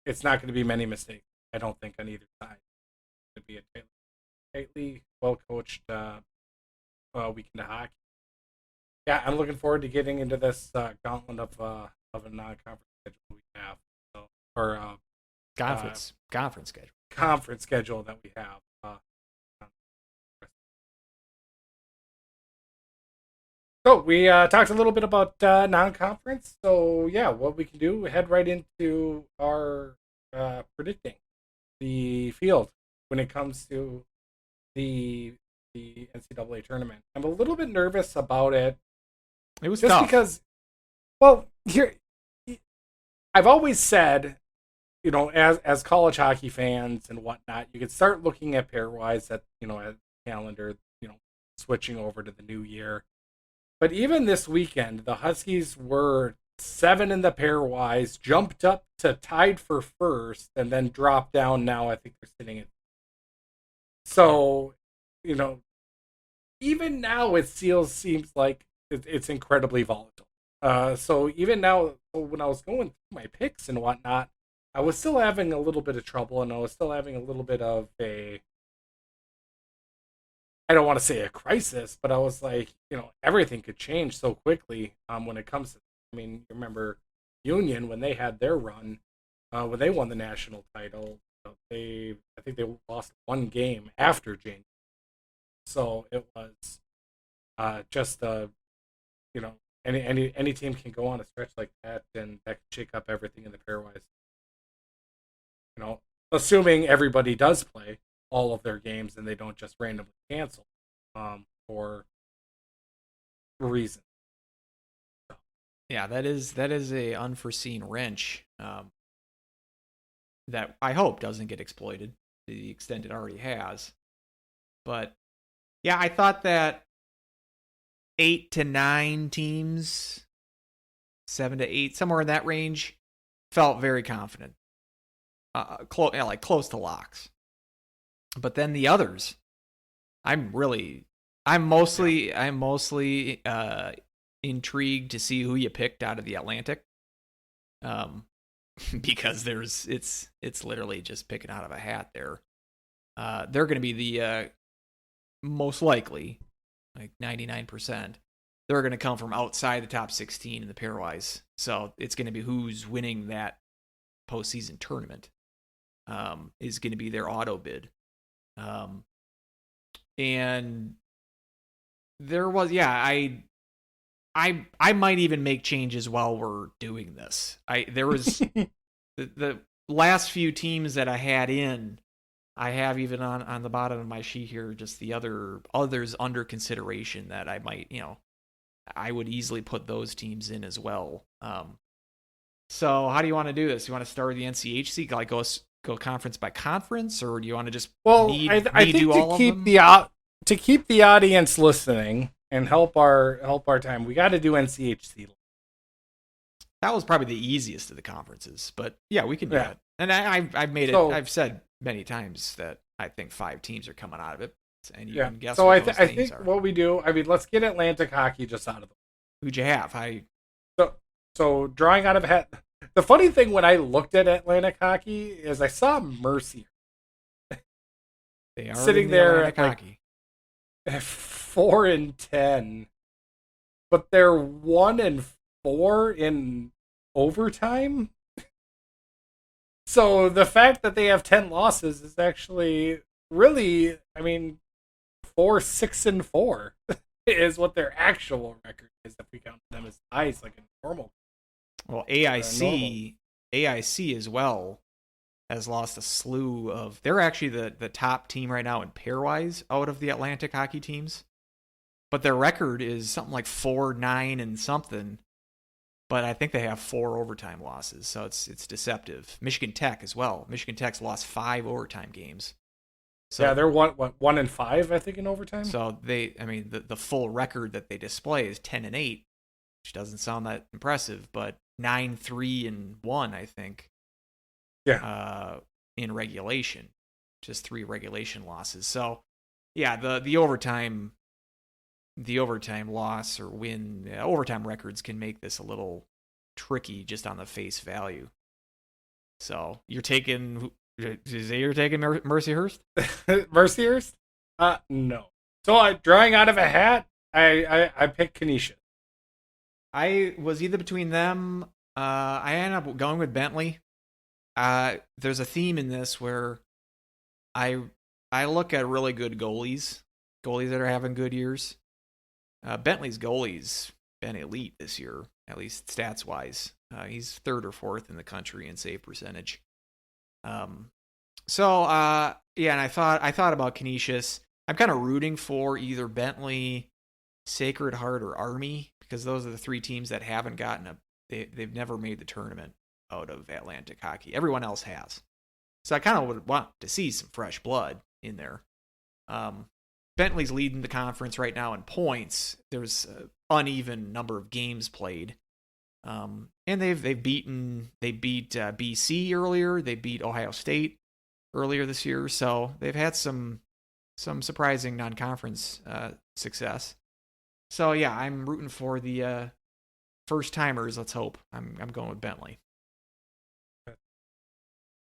it's not going to be many mistakes, I don't think, on either side. It's going to be a tightly well-coached weekend of hockey. Yeah, I'm looking forward to getting into this gauntlet of a non-conference schedule we have, conference schedule. Conference schedule that we have. So we talked a little bit about non-conference. So yeah, what we can do, head right into our predicting the field when it comes to the NCAA tournament. I'm a little bit nervous about it. It was just tough. Because, well, here I've always said, as college hockey fans and whatnot, you could start looking at pairwise at at calendar, switching over to the new year. But even this weekend, the Huskies were 7 in the pairwise, jumped up to tied for first, and then dropped down. Now I think they're sitting at. So, even now it still seems like it's incredibly volatile. So even now, when I was going through my picks and whatnot, I was still having a little bit of trouble, and I was still having a little bit of I don't want to say a crisis, but I was like, everything could change so quickly when it comes to I mean, you remember Union when they had their run, when they won the national title. I think they lost one game after January. So it was just you know, any team can go on a stretch like that, and that can shake up everything in the pairwise. You know, assuming everybody does play all of their games and they don't just randomly cancel for reasons. Yeah, that is a unforeseen wrench that I hope doesn't get exploited to the extent it already has. But yeah, I thought that 8 to 9 teams, 7 to 8, somewhere in that range, felt very confident. Close to locks. But then the others, I'm mostly intrigued to see who you picked out of the Atlantic. Because it's literally just picking out of a hat there. They're going to be the most likely, like 99%. They're going to come from outside the top 16 in the pairwise. So it's going to be who's winning that postseason tournament. Is going to be their auto bid. And there was, I might even make changes while we're doing this. There was the last few teams that I had in, I have even on the bottom of my sheet here, just the others under consideration that I might, I would easily put those teams in as well. So how do you want to do this? You want to start with the NCHC, like go conference by conference, or do you want to just I think do all of them? To keep the audience listening and help our time, we got to do NCHC. That was probably the easiest of the conferences, but yeah, we can do that. And I've made it. I've said many times that I think 5 teams are coming out of it, and you can guess. So what I think what we do. I mean, let's get Atlantic hockey just out of the way. Who'd you have? So drawing out of a hat. The funny thing when I looked at Atlantic hockey is I saw Mercier. They are sitting there at hockey. 4-10, but they're 1-4 in overtime. So the fact that they have 10 losses is actually really, I mean, 4-6-4 is what their actual record is if we count them as ties like a normal. Well, AIC as well has lost a slew of. They're actually the top team right now in pairwise out of the Atlantic hockey teams, but their record is something like 4-9 and something. But I think they have 4 overtime losses, so it's deceptive. Michigan Tech as well. Michigan Tech's lost 5 overtime games. So, yeah, they're 1-5, I think, in overtime. So the full record that they display is 10-8, which doesn't sound that impressive, but 9-3-1, I think. Yeah. In regulation, just 3 regulation losses. So, yeah, the overtime loss or win, overtime records can make this a little tricky just on the face value. So you're taking Mercyhurst? Mercyhurst? No. So drawing out of a hat, I picked Canisius. I was either between them. I ended up going with Bentley. There's a theme in this where I look at really good goalies that are having good years. Bentley's goalie's been elite this year, at least stats wise. He's 3rd or 4th in the country in save percentage. And I thought about Canisius. I'm kind of rooting for either Bentley, Sacred Heart, or Army, because those are the 3 teams that haven't gotten they've never made the tournament out of Atlantic hockey. Everyone else has. So I kind of would want to see some fresh blood in there. Bentley's leading the conference right now in points. There's an uneven number of games played. And they beat BC earlier. They beat Ohio State earlier this year. So they've had some surprising non-conference success. So yeah, I'm rooting for the first timers. Let's hope. I'm going with Bentley.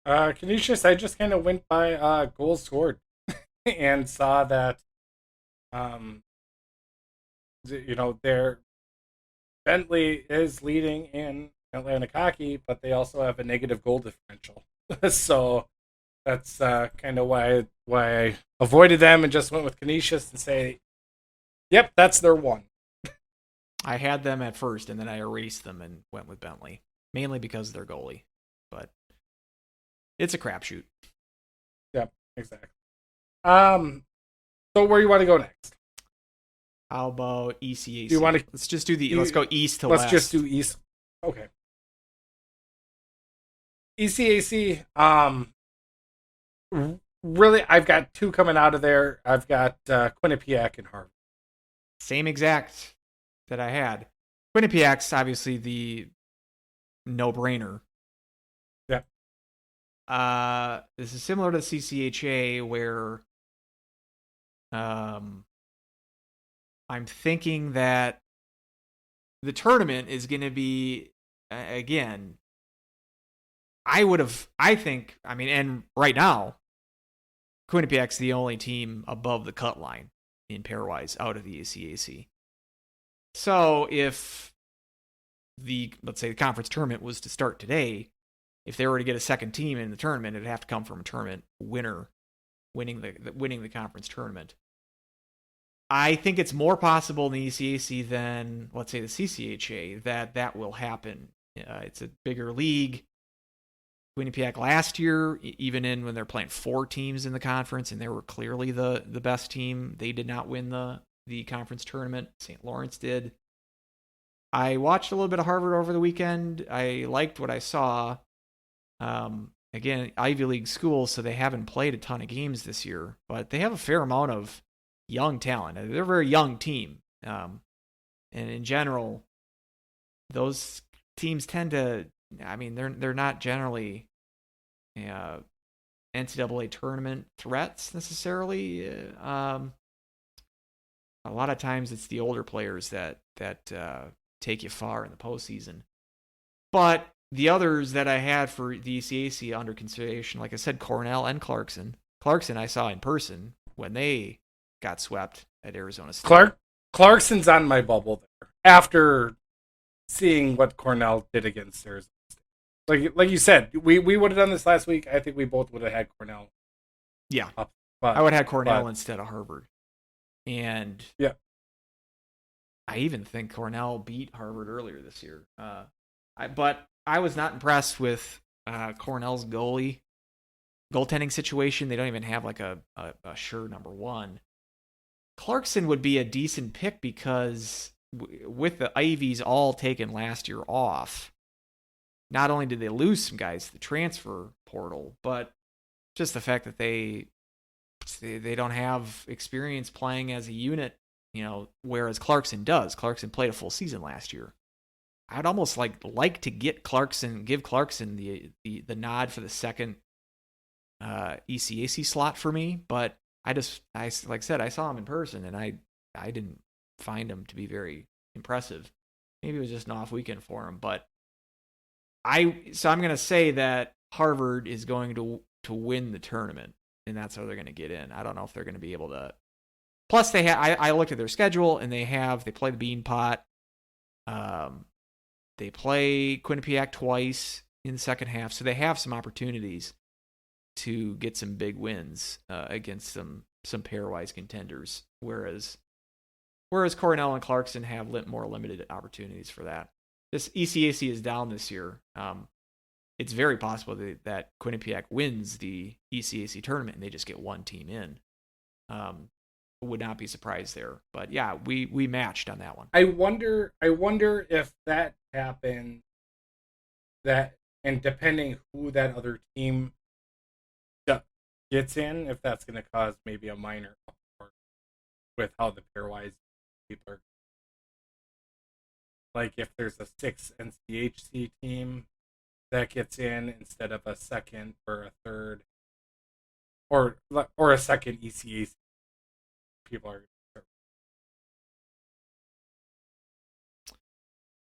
Canisius, I just kind of went by goals scored and saw that, Bentley is leading in Atlantic hockey, but they also have a negative goal differential. So that's kind of why I avoided them and just went with Canisius and say, yep, that's their one. I had them at first, and then I erased them and went with Bentley, mainly because of their goalie. But it's a crapshoot. Yep, exactly. So where you want to go next? How about ECAC? Do you want to? Let's just do let's go east to west. Let's just do east. Okay. ECAC. Really, I've got two coming out of there. I've got Quinnipiac and Harvard. Same exact that I had. Quinnipiac's obviously the no-brainer. Yeah. This is similar to CCHA where I'm thinking that the tournament is going to be, again, and right now, Quinnipiac's the only team above the cut line in pairwise out of the ACAC. So if let's say the conference tournament was to start today, if they were to get a second team in the tournament, it'd have to come from a tournament winner winning the conference tournament. I think it's more possible in the ECAC than, let's say, the CCHA that will happen. It's a bigger league. Quinnipiac last year, even when they're playing 4 teams in the conference, and they were clearly the best team, they did not win the conference tournament. St. Lawrence did. I watched a little bit of Harvard over the weekend. I liked what I saw. Again, Ivy League schools, so they haven't played a ton of games this year, but they have a fair amount of young talent. They're a very young team. And in general, those teams tend to, they're not generally NCAA tournament threats necessarily. A lot of times it's the older players that take you far in the postseason. But the others that I had for the ECAC under consideration, like I said, Cornell and Clarkson. Clarkson I saw in person when they got swept at Arizona State. Clarkson's on my bubble there after seeing what Cornell did against Arizona State. Like you said, we would have done this last week. I think we both would have had Cornell. Yeah, but I would have had Cornell instead of Harvard. And yeah, I even think Cornell beat Harvard earlier this year. But I was not impressed with Cornell's goaltending situation. They don't even have like a sure number one. Clarkson would be a decent pick because with the Ivies all taken last year off, not only did they lose some guys to the transfer portal, but just the fact that they don't have experience playing as a unit, whereas Clarkson does. Clarkson played a full season last year. I'd almost like to give Clarkson the nod for the second ECAC slot for me, but like I said, I saw him in person and I didn't find him to be very impressive. Maybe it was just an off weekend for him, but I'm going to say that Harvard is going to win the tournament, and that's how they're going to get in. I don't know if they're going to be able to. Plus, I looked at their schedule and they play the Bean Pot. They play Quinnipiac twice in the second half, so they have some opportunities to get some big wins against some pairwise contenders, whereas Cornell and Clarkson have more limited opportunities for that. This ECAC is down this year. It's very possible that Quinnipiac wins the ECAC tournament and they just get one team in. Would not be surprised there, but yeah, we matched on that one. I wonder if that happened, and depending who that other team gets in, if that's going to cause maybe a minor uproar with how the pairwise people are. Like if there's a 6 NCHC team that gets in instead of a second or a third, or a second ECAC, people are.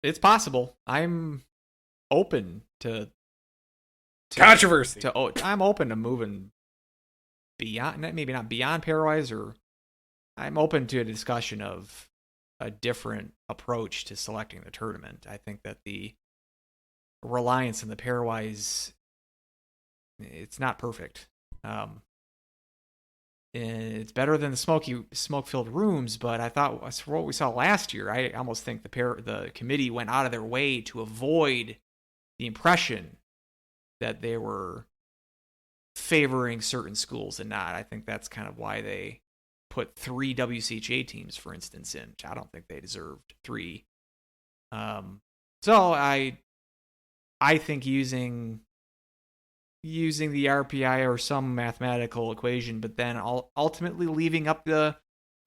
It's possible. I'm open to controversy. I'm open to moving beyond, maybe not beyond pairwise, or I'm open to a discussion of a different approach to selecting the tournament. I think that the reliance on the pairwise, it's not perfect. It's better than the smoke-filled rooms, but I thought what we saw last year, I almost think the committee went out of their way to avoid the impression that they were favoring certain schools and not. I think that's kind of why they put 3 WCHA teams, for instance, in. I don't think they deserved 3. So I think using the RPI or some mathematical equation, but then ultimately leaving up the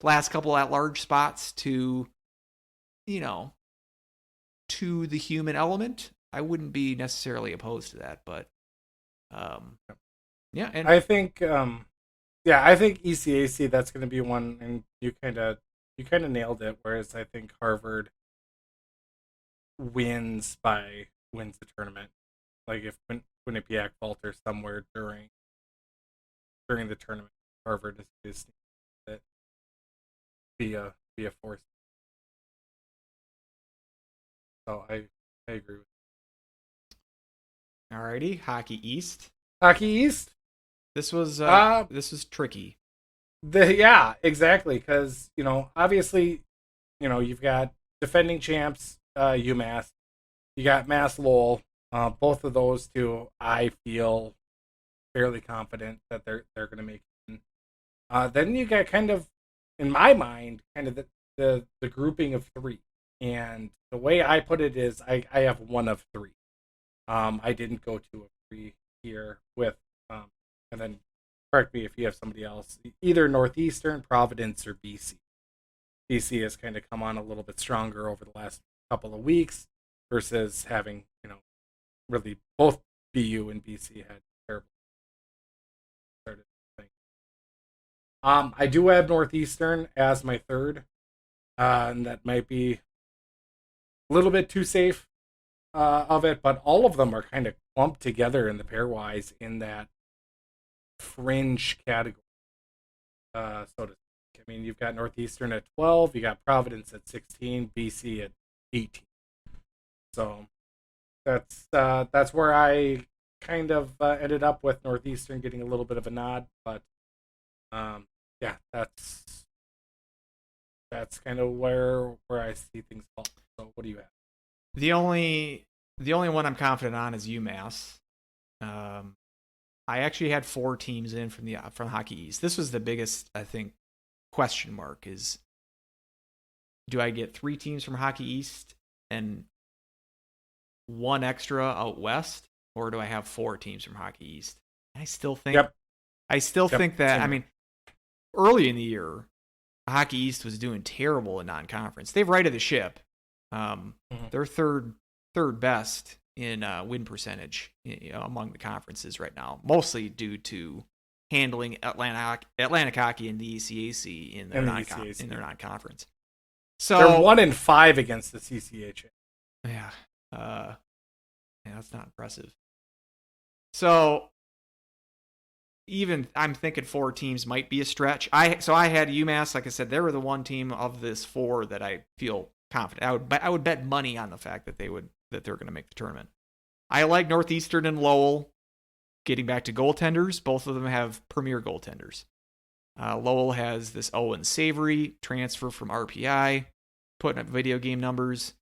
last couple at-large spots to the human element, I wouldn't be necessarily opposed to that. But yeah, and I think I think ECAC, that's going to be one, and you kind of nailed it. Whereas I think Harvard wins the tournament. Like if Quinnipiac falters somewhere during the tournament, Harvard is that be a force. So I agree with that. Alrighty, Hockey East. Hockey East. This was tricky. Yeah, exactly. Because obviously, you've got defending champs, UMass. You got Mass Lowell. Both of those two, I feel fairly confident that they're going to make it. Then you got kind of, in my mind, kind of the grouping of 3. And the way I put it is I have one of 3. I didn't go 2 of 3 here with, and then correct me if you have somebody else, either Northeastern, Providence, or BC. BC has kind of come on a little bit stronger over the last couple of weeks versus having, really both BU and BC had terrible started thing. I do have Northeastern as my 3rd, and that might be a little bit too safe of it, but all of them are kind of clumped together in the pairwise in that fringe category. So to speak. I mean, you've got Northeastern at 12, you got Providence at 16, BC at 18. So that's where I kind of ended up with Northeastern getting a little bit of a nod, but yeah, that's kind of where I see things fall. So what do you have? The only one I'm confident on is UMass. I actually had 4 teams in from Hockey East. This was the biggest, I think, question mark is, do I get 3 teams from Hockey East and 1 extra out west, or do I have 4 teams from Hockey East? I still think think that, I mean, early in the year, Hockey East was doing terrible in non-conference. They've righted the ship. They're third best in win percentage among the conferences right now, mostly due to handling Atlantic Hockey and the ECAC in their non-conference. So they're 1-5 against the CCHA. Yeah, that's not impressive. So even I'm thinking 4 teams might be a stretch. I had UMass, like I said, they were the one team of this 4 that I feel confident. I would bet money on the fact that they're going to make the tournament. I like Northeastern and Lowell. Getting back to goaltenders, both of them have premier goaltenders. Lowell has this Owen Savory transfer from RPI, putting up video game numbers.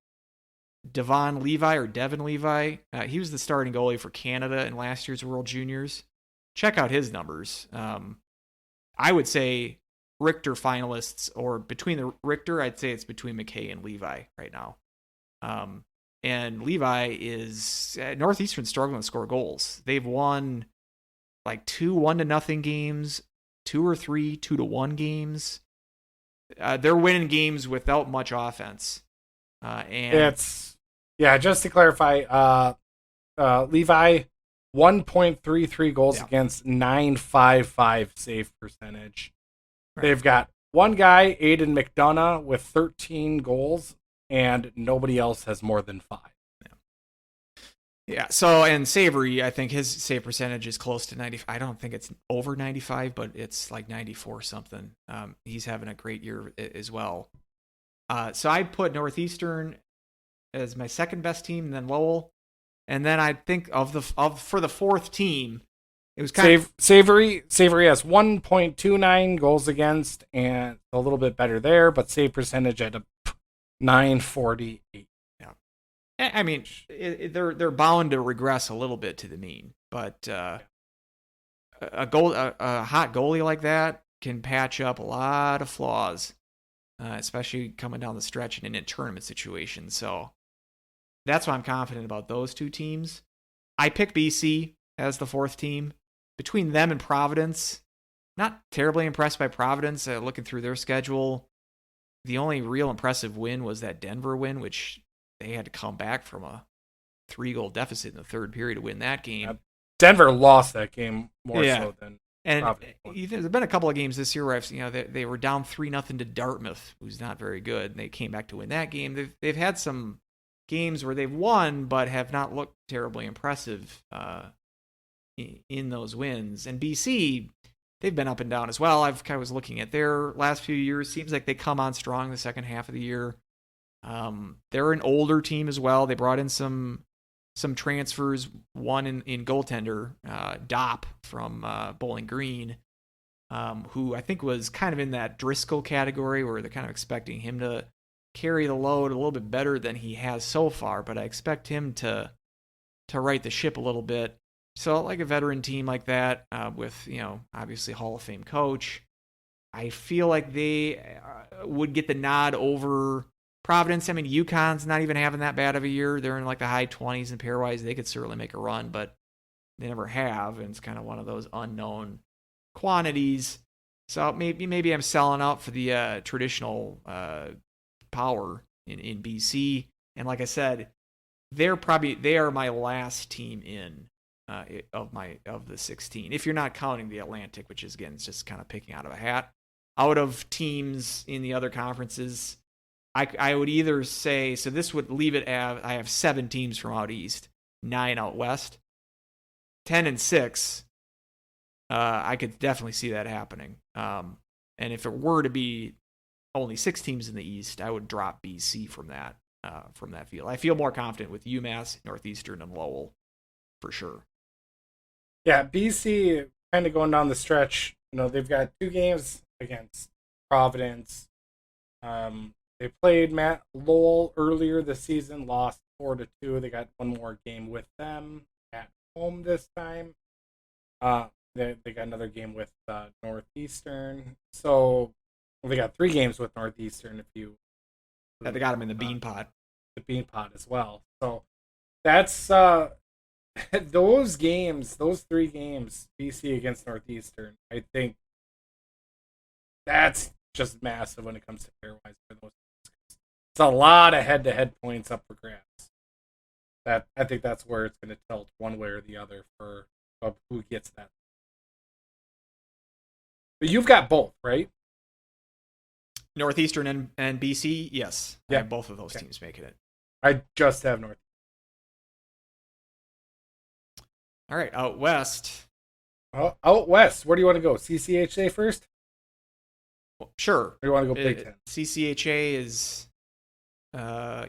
Devon Levi, he was the starting goalie for Canada in last year's World Juniors. Check out his numbers. I would say Richter finalists, or between the Richter, I'd say it's between McKay and Levi right now. And Levi is Northeastern struggling to score goals. They've won like 2 1-0 games, 2 or 3 2-1 games. They're winning games without much offense. Just to clarify, Levi 1.33 goals against, 9.55 save percentage. Right. They've got one guy, Aiden McDonough, with 13 goals, and nobody else has more than 5. Yeah. So, and Savory, I think his save percentage is close to 90. I don't think it's over 95, but it's like 94 something. He's having a great year as well. So I'd put Northeastern as my second best team, and then Lowell, and then I think for the fourth team, it was kind of Savory. Savory has 1.29 goals against, and a little bit better there, but save percentage at a 948. Yeah, I mean they're bound to regress a little bit to the mean, but a hot goalie like that can patch up a lot of flaws, especially coming down the stretch in a tournament situation. So that's why I'm confident about those two teams. I pick BC as the fourth team. Between them and Providence, not terribly impressed by Providence. Looking through their schedule, the only real impressive win was that Denver win, which they had to come back from a 3-goal deficit in the third period to win that game. Denver lost that game more so than Providence. There's been a couple of games this year where they were down 3-0 to Dartmouth, who's not very good, and they came back to win that game. They've had some games where they've won but have not looked terribly impressive in those wins. And BC, they've been up and down as well. I was looking at their last few years. Seems like they come on strong the second half of the year. They're an older team as well. They brought in some transfers. One in goaltender, Dopp from Bowling Green, who I think was kind of in that Driscoll category where they're kind of expecting him to carry the load a little bit better than he has so far. But I expect him to right the ship a little bit. So like a veteran team like that, with, obviously Hall of Fame coach, I feel like they would get the nod over Providence. I mean, UConn's not even having that bad of a year. They're in like the high 20s in pairwise. They could certainly make a run, but they never have, and it's kind of one of those unknown quantities. So maybe I'm selling out for the traditional power in BC. And like I said, they are my last team in. Of the 16, if you're not counting the Atlantic, which is again it's just kind of picking out of a hat. Out of teams in the other conferences, I would either say, so this would leave it as I have 7 teams from out east, 9 out west, 10 and 6. I could definitely see that happening. And if it were to be only 6 teams in the east, I would drop BC from that field. I feel more confident with UMass, Northeastern, and Lowell for sure. Yeah, BC kind of going down the stretch. They've got 2 games against Providence. They played Lowell earlier this season, lost 4-2. They got one more game with them at home this time. They got another game with Northeastern. So they got 3 games with Northeastern. If you they got them in the bean pot. The bean pot as well. So that's those 3 games, BC against Northeastern, I think that's just massive when it comes to pairwise for those. It's a lot of head-to-head points up for grabs. I think that's where it's going to tilt one way or the other for who gets that. But you've got both, right? Northeastern and BC, yes. Yeah. I have both of those teams making it. I just have North. All right, out west. Out west, where do you want to go? CCHA first? Well, sure. Or do you want to go Big Ten? CCHA is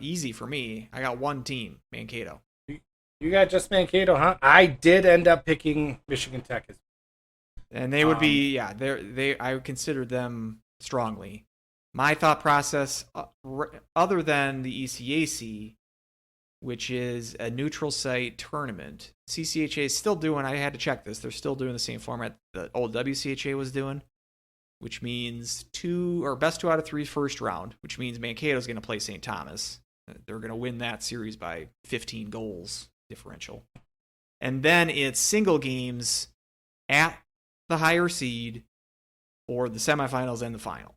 easy for me. I got one team, Mankato. You got just Mankato, huh? I did end up picking Michigan Tech. And they would be, I would consider them strongly. My thought process, other than the ECAC, which is a neutral site tournament, CCHA is still doing, I had to check this, they're still doing the same format the old WCHA was doing, which means best 2 out of 3 first round, which means Mankato is going to play St. Thomas. They're going to win that series by 15 goals differential. And then it's single games at the higher seed or the semifinals and the final.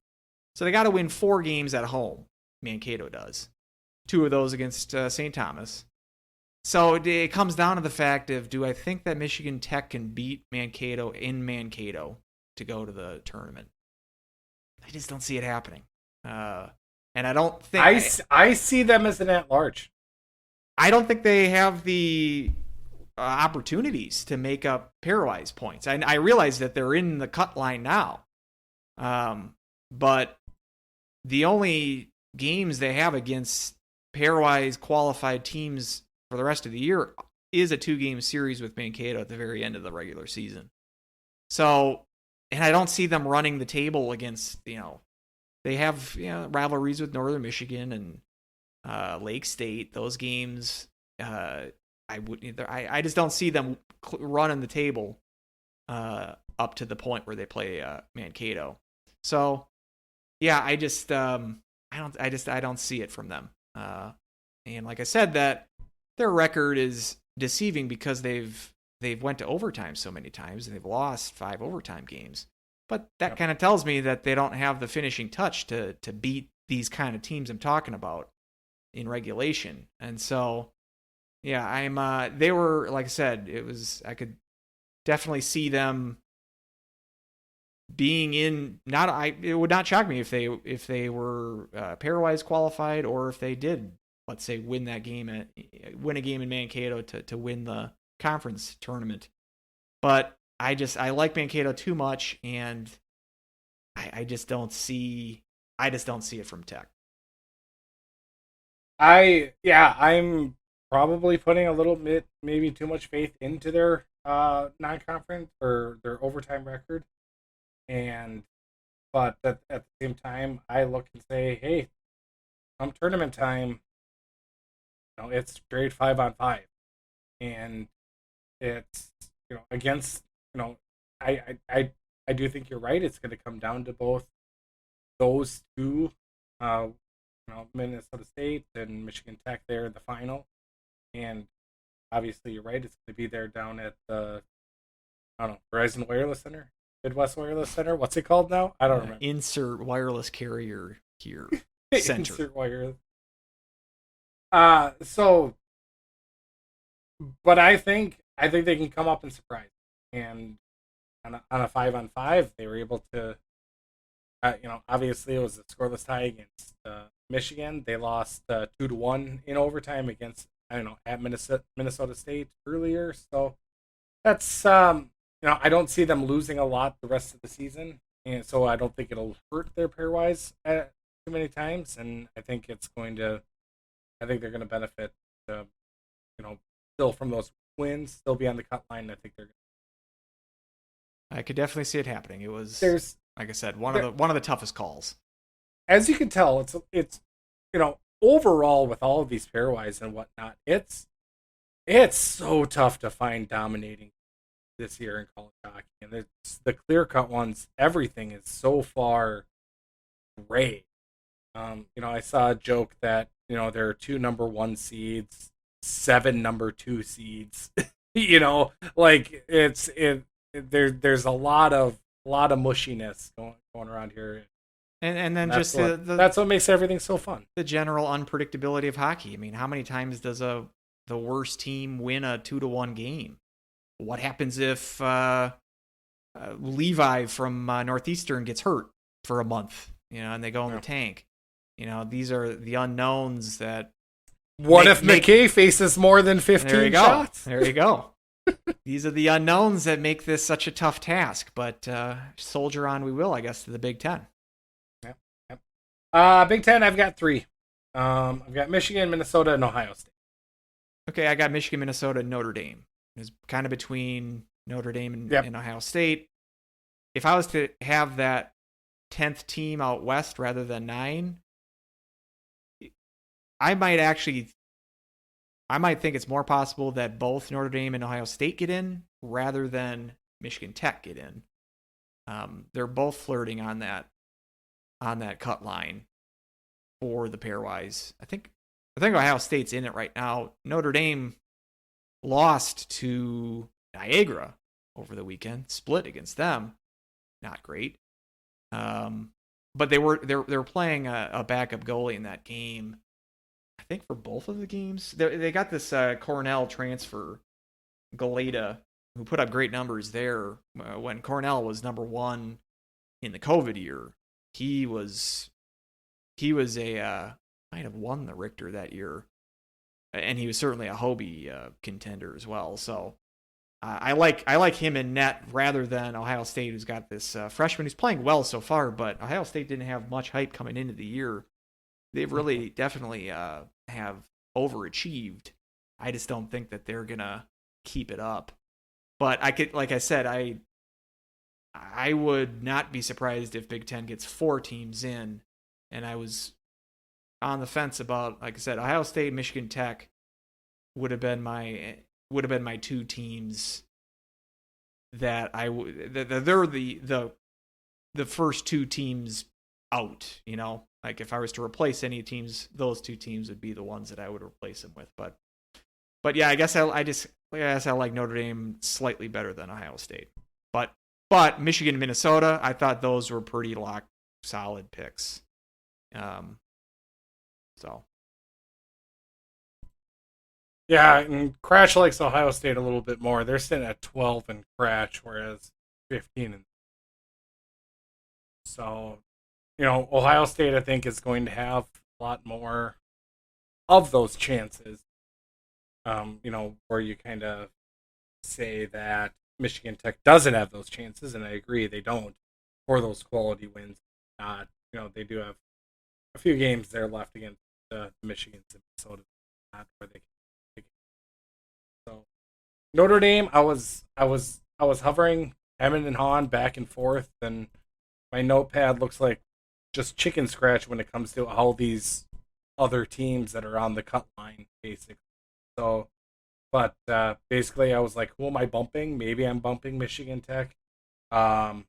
So they got to win 4 games at home, Mankato does. 2 of those against St. Thomas. So it comes down to the fact of, do I think that Michigan Tech can beat Mankato in Mankato to go to the tournament? I just don't see it happening. And I don't think... I see them as an at-large. I don't think they have the opportunities to make up pairwise points. I realize that they're in the cut line now. But the only games they have against pairwise qualified teams for the rest of the year is a 2-game series with Mankato at the very end of the regular season. So, and I don't see them running the table against, they have rivalries with Northern Michigan and Lake State. Those games, I just don't see them running the table up to the point where they play Mankato. So, yeah, I don't see it from them. And like I said, that their record is deceiving because they've went to overtime so many times and they've lost 5 overtime games. But that kind of tells me that they don't have the finishing touch to beat these kind of teams I'm talking about in regulation. And so, yeah, they were, like I said, I could definitely see them being in, it would not shock me if they were pairwise qualified, or if they did, let's say, win a game in Mankato to win the conference tournament. But I like Mankato too much, and I just don't see it from Tech. I'm probably putting a little bit, maybe too much faith into their non-conference or their overtime record. But at the same time, I look and say, hey, come tournament time, it's straight 5-on-5, and it's against I do think you're right. It's going to come down to both those two, Minnesota State and Michigan Tech there in the final, and obviously you're right. It's going to be there down at the Verizon Wireless Center. Midwest Wireless Center. What's it called now? I don't remember. Insert wireless carrier here. Center. Insert wireless. But I think they can come up and surprise. And on a 5-on-5, they were able to. Obviously it was a scoreless tie against Michigan. They lost 2-1 in overtime against at Minnesota State earlier. So that's I don't see them losing a lot the rest of the season, and so I don't think it'll hurt their pairwise too many times. And I think they're going to benefit, still from those wins, still be on the cut line. I think I could definitely see it happening. It was, like I said, one of the toughest calls. As you can tell, it's overall with all of these pairwise and whatnot, it's so tough to find dominating this year in college hockey, and it's the clear-cut ones. Everything is so far gray. I saw a joke that there are 2 number 1 seeds, 7 number 2 seeds. There's a lot of mushiness going around here, and then that's that's what makes everything so fun. The general unpredictability of hockey. I mean, how many times does the worst team win a 2-1 game? What happens if Levi from Northeastern gets hurt for a month, and they go in the tank? These are the unknowns that. What if McKay faces more than 15 shots? There you go. These are the unknowns that make this such a tough task, but soldier on we will, I guess, to the Big Ten. Yep. Big Ten, I've got 3. I've got Michigan, Minnesota, and Ohio State. Okay, I got Michigan, Minnesota, and Notre Dame. It's kind of between Notre Dame and Ohio State. If I was to have that 10th team out west rather than 9, I might think it's more possible that both Notre Dame and Ohio State get in rather than Michigan Tech get in. They're both flirting on that cut line for the pairwise. I think Ohio State's in it right now. Notre Dame lost to Niagara over the weekend, split against them. Not great. But they were playing a backup goalie in that game. I think for both of the games, they got this Cornell transfer, Galeta, who put up great numbers there when Cornell was number 1 in the COVID year. He was might have won the Richter that year, and he was certainly a Hobie contender as well. So I like him in net rather than Ohio State, who's got this freshman who's playing well so far, but Ohio State didn't have much hype coming into the year they've really definitely have overachieved. I just don't think that they're gonna keep it up. But I could, like I said, I would not be surprised if Big Ten gets 4 teams in. And I was on the fence about, like I said, Ohio State, Michigan Tech would have been my 2 teams that they're the first 2 teams out. Like if I was to replace any teams, those 2 teams would be the ones that I would replace them with. But yeah, I guess I like Notre Dame slightly better than Ohio State. But Michigan and Minnesota, I thought those were pretty solid picks. So. Yeah, and Crash likes Ohio State a little bit more. They're sitting at 12 in Crash, whereas 15 in. So, Ohio State, I think, is going to have a lot more of those chances. Where you kind of say that Michigan Tech doesn't have those chances, and I agree they don't, for those quality wins. Not, they do have a few games there left against the Michigans and Minnesota, not where they can. So Notre Dame, I was hovering Hammond and Hahn back and forth, and my notepad looks like just chicken scratch when it comes to all these other teams that are on the cut line, basically. So, but basically, I was like, who am I bumping? Maybe I'm bumping Michigan Tech. That's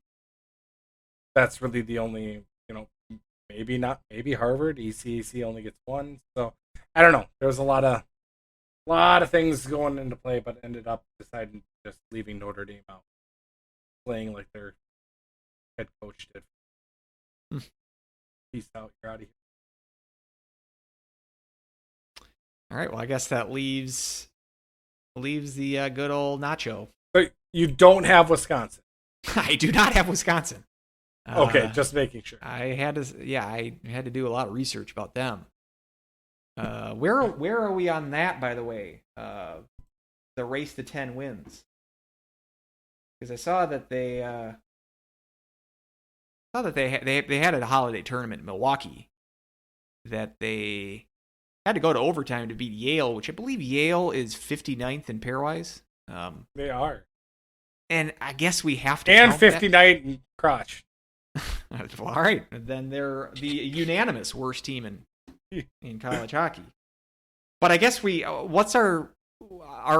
really the only, maybe not. Maybe Harvard. ECAC only gets 1. So I don't know. There was a lot of things going into play, but ended up deciding just leaving Notre Dame out, playing like their head coach did. Peace out. You're out of here. All right. Well, I guess that leaves the good old Nacho. But you don't have Wisconsin. I do not have Wisconsin. Okay, just making sure. I had to do a lot of research about them. Where are we on that, by the way? The race to 10 wins. Because I saw that they had a holiday tournament in Milwaukee that they had to go to overtime to beat Yale, which I believe Yale is 59th in pairwise. They are. And I guess we have to and count 59 in crotch. Well, all right. Then they're the unanimous worst team in college hockey. But I guess are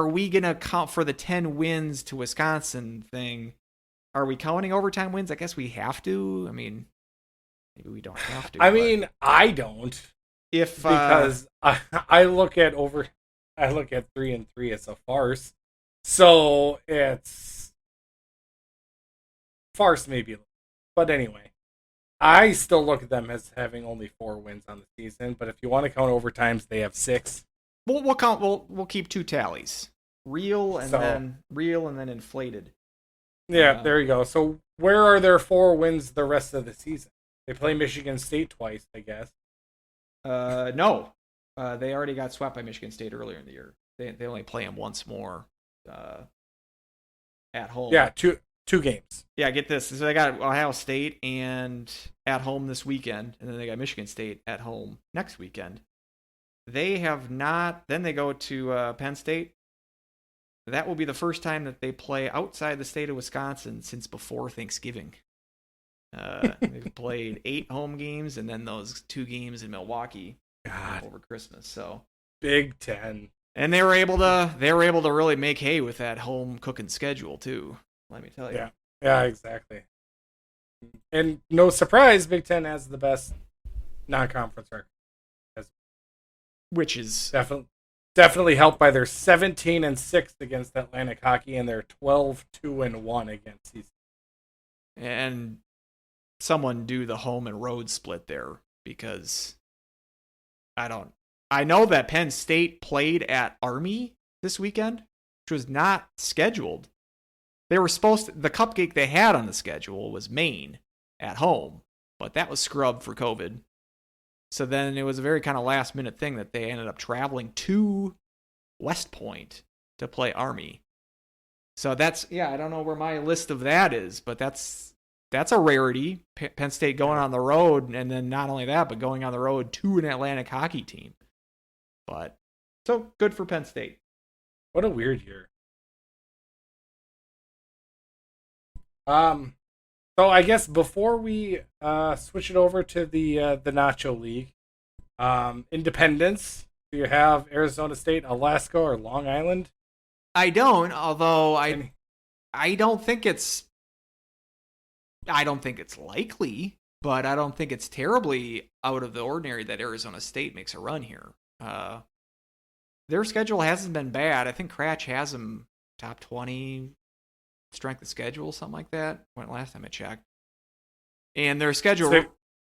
we going to count for the 10 wins to Wisconsin thing? Are we counting overtime wins? I guess we have to. I mean, maybe we don't have to. I don't. Because I look at 3-3 as a farce. So it's farce maybe. But anyway, I still look at them as having only 4 wins on the season. But if you want to count overtimes, they have 6. We'll count. We'll keep 2 tallies, real and then inflated. Yeah, there you go. So where are their 4 wins the rest of the season? They play Michigan State twice, I guess. No, they already got swept by Michigan State earlier in the year. They only play them once more at home. Yeah, two games. Yeah, get this. So they got Ohio State and at home this weekend, and then they got Michigan State at home next weekend. They have not. Then they go to Penn State. That will be the first time that they play outside the state of Wisconsin since before Thanksgiving. They've played 8 home games and then those 2 games in Milwaukee over Christmas. So Big Ten, and they were able to really make hay with that home cooking schedule too. Let me tell you. Yeah, exactly. And no surprise, Big Ten has the best non-conference record, which is definitely helped by their 17-6 against Atlantic Hockey and their 12-2-1 against these. And someone do the home and road split there, because I know that Penn State played at Army this weekend, which was not scheduled. They were the cupcake they had on the schedule was Maine at home, but that was scrubbed for COVID. So then it was a very kind of last minute thing that they ended up traveling to West Point to play Army. So I don't know where my list of that is, but that's that's a rarity. Penn State going on the road, and then not only that, but going on the road to an Atlantic hockey team. But so good for Penn State. What a weird year. So I guess before we switch it over to the Nacho League, Independence. Do you have Arizona State, Alaska, or Long Island? I don't, although I don't think it's likely, but I don't think it's terribly out of the ordinary that Arizona State makes a run here. Their schedule hasn't been bad. I think Cratch has them top 20 strength of schedule, something like that. When last time I checked. And their schedule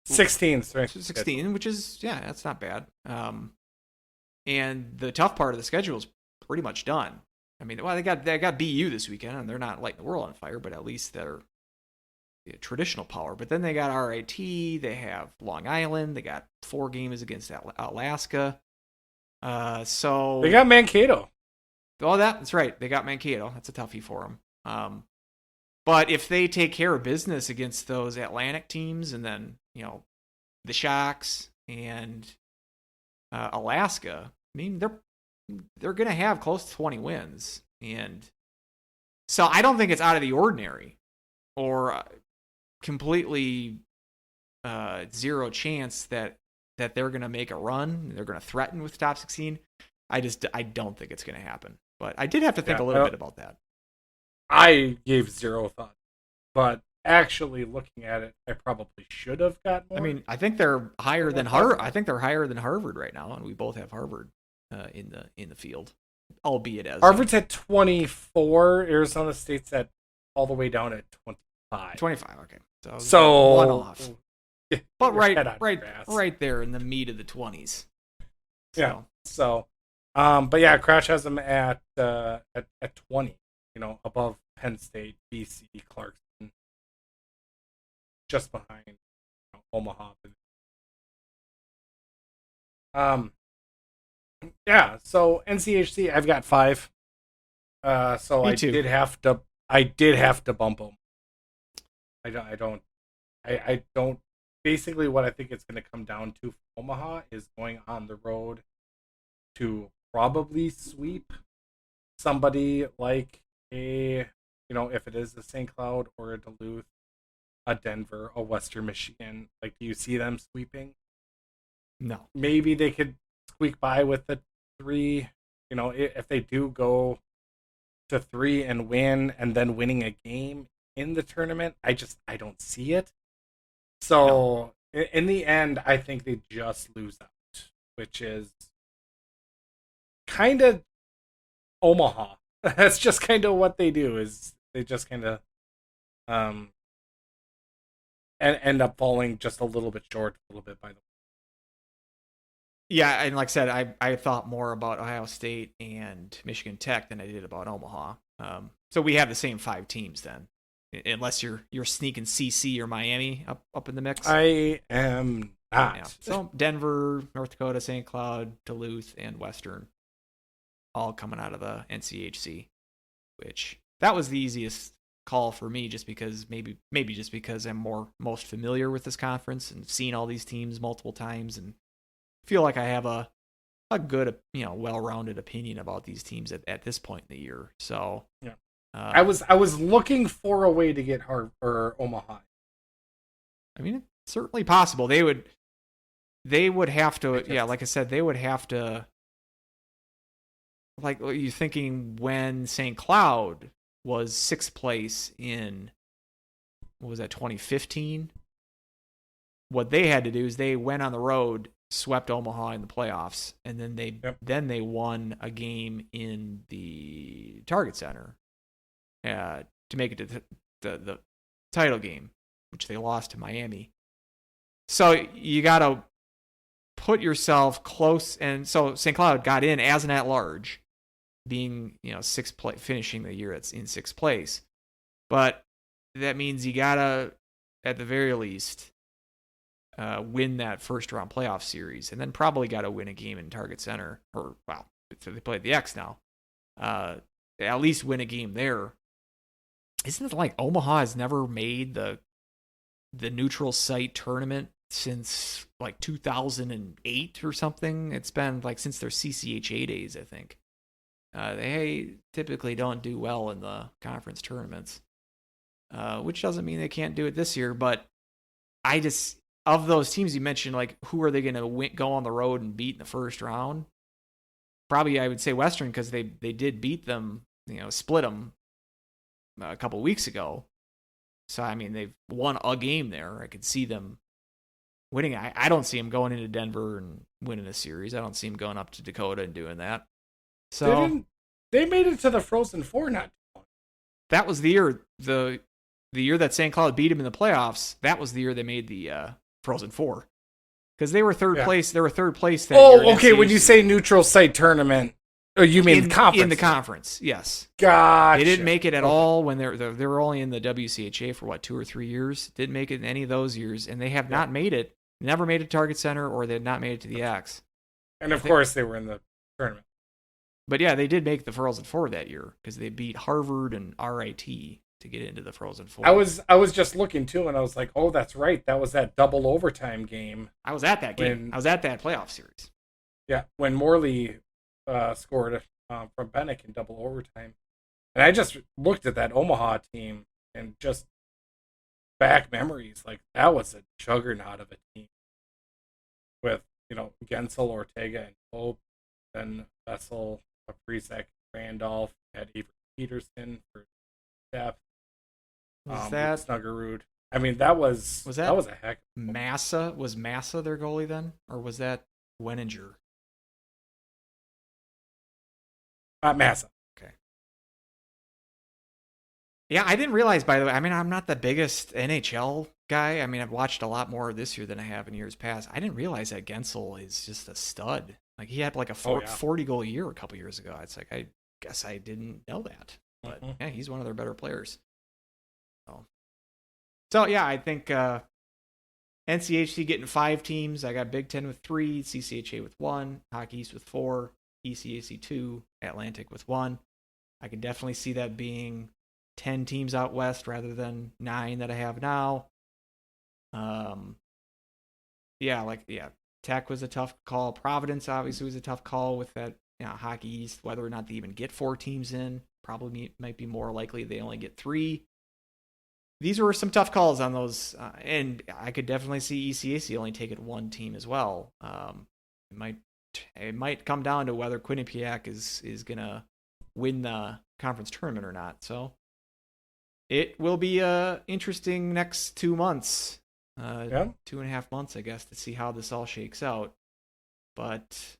16 strength 16, which is that's not bad. And the tough part of the schedule is pretty much done. I mean, well, they got BU this weekend, and they're not lighting the world on fire, but at least they're traditional power. But then they got RIT, they have Long Island, they got 4 games against Alaska. So they got Mankato. Oh, that's right. They got Mankato. That's a toughie for them. But if they take care of business against those Atlantic teams, and then the Sharks and Alaska, I mean they're going to have close to 20 wins, and so I don't think it's out of the ordinary or completely zero chance that they're going to make a run. They're going to threaten with top 16. I don't think it's going to happen. But I did have to think a little bit about that. I gave zero thought, but actually looking at it, I probably should have got more. I mean, I think they're higher than Harvard. I think they're higher than Harvard right now, and we both have Harvard in the field, albeit as Harvard's at 24, Arizona State's at all the way down at 25. 25, okay. So one off, but right there in the meat of the 20s. Yeah. So, but yeah, Crash has them at 20. Above Penn State, BC, Clarkson, just behind Omaha. Yeah. So NCHC, I've got 5. So Me too. I did have to bump them. I don't. Basically, what I think it's going to come down to for Omaha is going on the road to probably sweep somebody like if it is a St. Cloud or a Duluth, a Denver, a Western Michigan. Like, do you see them sweeping? No. Maybe they could squeak by with the 3. If they do go to 3 and win, and then winning a game in the tournament, I don't see it. So in the end, I think they just lose out, which is kind of Omaha. That's just kind of what they do. Is they just kind of and end up falling just a little bit short, a little bit by the way. Yeah, and like I said, I thought more about Ohio State and Michigan Tech than I did about Omaha. So we have the same 5 teams then, unless you're sneaking CC or Miami up in the mix. I am not. Yeah. So Denver, North Dakota, St. Cloud, Duluth, and Western, all coming out of the NCHC, which that was the easiest call for me, just because maybe just because I'm most familiar with this conference and seen all these teams multiple times and feel like I have a good, well-rounded opinion about these teams at this point in the year. So yeah, I was looking for a way to get Harvard or Omaha. I mean, it's certainly possible. They would have to. Yeah, like I said, they would have to. Like, are you thinking when St. Cloud was 6th place in, what was that, 2015? What they had to do is they went on the road, swept Omaha in the playoffs, and then they won a game in the Target Center to make it to the title game, which they lost to Miami. So you got to put yourself close, and so St. Cloud got in as an at-large, being 6th place, finishing the year in 6th place. But that means you gotta, at the very least, win that first round playoff series, and then probably gotta win a game in Target Center, or they played the X now. At least win a game there. Isn't it like Omaha has never made the the neutral site tournament since like 2008 or something. It's been like since their CCHA days, I think. They typically don't do well in the conference tournaments, which doesn't mean they can't do it this year. But I just, of those teams you mentioned, like who are they going to go on the road and beat in the first round? Probably I would say Western, because they did beat them, split them a couple weeks ago. So, I mean, they've won a game there. I could see them winning. I don't see them going into Denver and winning a series. I don't see them going up to Dakota and doing that. So they made it to the Frozen Four not too long. That was the year that St. Cloud beat them in the playoffs. That was the year they made the Frozen Four, because they were third place. They were third place that year. Oh, okay. When you say neutral site tournament, oh, you mean conference? In the conference, yes. Gotcha. They didn't make it at all when they were only in the WCHA for 2 or 3 years. Didn't make it in any of those years, and they have not made it. Never made it to Target Center, or they had not made it to the X. And of course, they were in the tournament. But yeah, they did make the Frozen Four that year because they beat Harvard and RIT to get into the Frozen Four. I was just looking too, and I was like, oh, that's right. That was that double overtime game. I was at that game. I was at that playoff series. Yeah, when Morley scored from Bennick in double overtime. And I just looked at that Omaha team and just back memories. Like, that was a juggernaut of a team with, Gensel, Ortega, and Pope, then Vessel, Kaprizek, Randolph, had Avery Peterson for depth. Was that Snuggerud? I mean, that was a heck. Massa? Was Massa their goalie then, or was that Weninger? Massa. Okay. Yeah, I didn't realize, by the way, I mean, I'm not the biggest NHL guy. I mean, I've watched a lot more this year than I have in years past. I didn't realize that Gensel is just a stud. Like, he had like a 40-goal year a couple years ago. It's like, I guess I didn't know that. But yeah, he's one of their better players. So yeah, I think NCHC getting 5 teams. I got Big Ten with 3, CCHA with 1, Hockey East with 4, ECAC 2, Atlantic with 1. I could definitely see that being 10 teams out west rather than 9 that I have now. Tech was a tough call. Providence obviously was a tough call with that Hockey East. Whether or not they even get 4 teams in, probably might be more likely they only get 3. These were some tough calls on those, and I could definitely see ECAC only taking 1 team as well. It might come down to whether Quinnipiac is gonna win the conference tournament or not. So it will be a interesting next 2 months, 2.5 months, I guess, to see how this all shakes out. But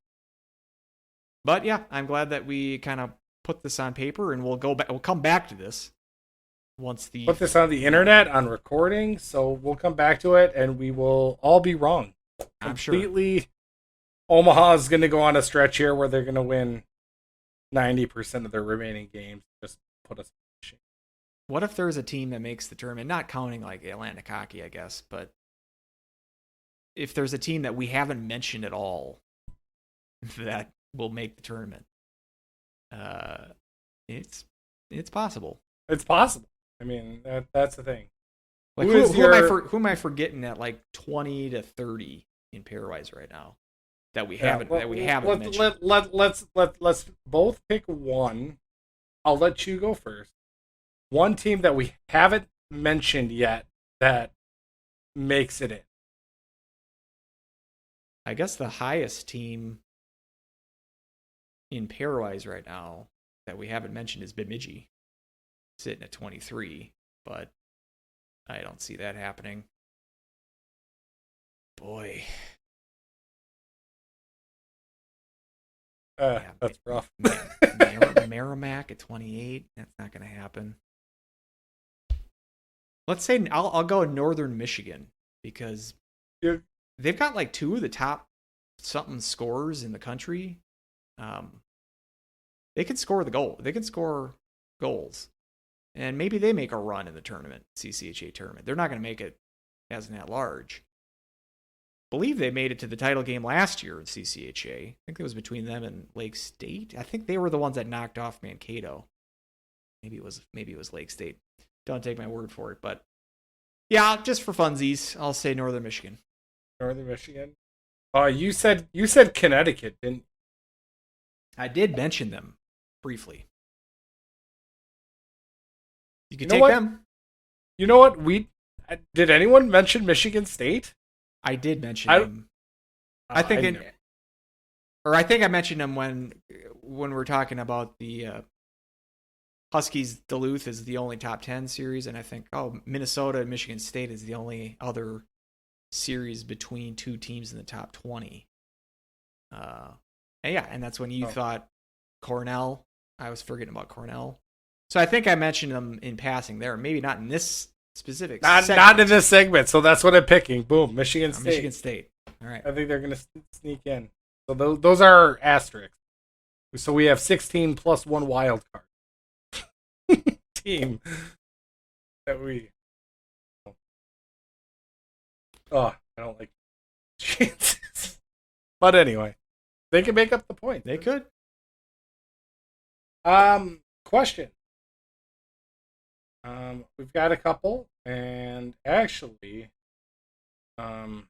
yeah, I'm glad that we kind of put this on paper, and we'll come back to this. Put this on the internet on recording, so we'll come back to it, and we will all be wrong. I'm completely sure. Omaha is going to go on a stretch here where they're going to win 90% of their remaining games. Just put us in shape. What if there's a team that makes the tournament, not counting like Atlantic Hockey, I guess, but if there's a team that we haven't mentioned at all that will make the tournament, it's possible. It's possible. I mean, that's the thing. Like, who am I forgetting at like 20 to 30 in pairwise right now that we haven't mentioned? Let's both pick one. I'll let you go first. One team that we haven't mentioned yet that makes it in. I guess the highest team in pairwise right now that we haven't mentioned is Bemidji, sitting at 23, but I don't see that happening. Boy. That's rough. Merrimack at 28, that's not going to happen. Let's say I'll go Northern Michigan, because they've got like 2 of the top something scorers in the country. They can score the goal. They can score goals. And maybe they make a run in the tournament, CCHA tournament. They're not going to make it as an at-large. I believe they made it to the title game last year in CCHA. I think it was between them and Lake State. I think they were the ones that knocked off Mankato. Maybe it was Lake State. Don't take my word for it. But Yeah, just for funsies, I'll say Northern Michigan. Northern Michigan. You said Connecticut, didn't? I did mention them briefly. You You could know take what? them. You know what? Did anyone mention Michigan State? I did mention them. I think I think I mentioned them when we're talking about the Huskies. Duluth is the only top 10 series, and I think Minnesota and Michigan State is the only other series between two teams in the top 20. And that's when you thought Cornell. I was forgetting about Cornell. So I think I mentioned them in passing there. Maybe not in this specific segment. Not in this segment, so that's what I'm picking. Boom, Michigan State. Michigan State. All right. I think they're going to sneak in. So those are asterisks. So we have 16 plus one wild card team that we. Oh, I don't like chances. But anyway, they can make up the point. They could. Question. We've got a couple, and actually, the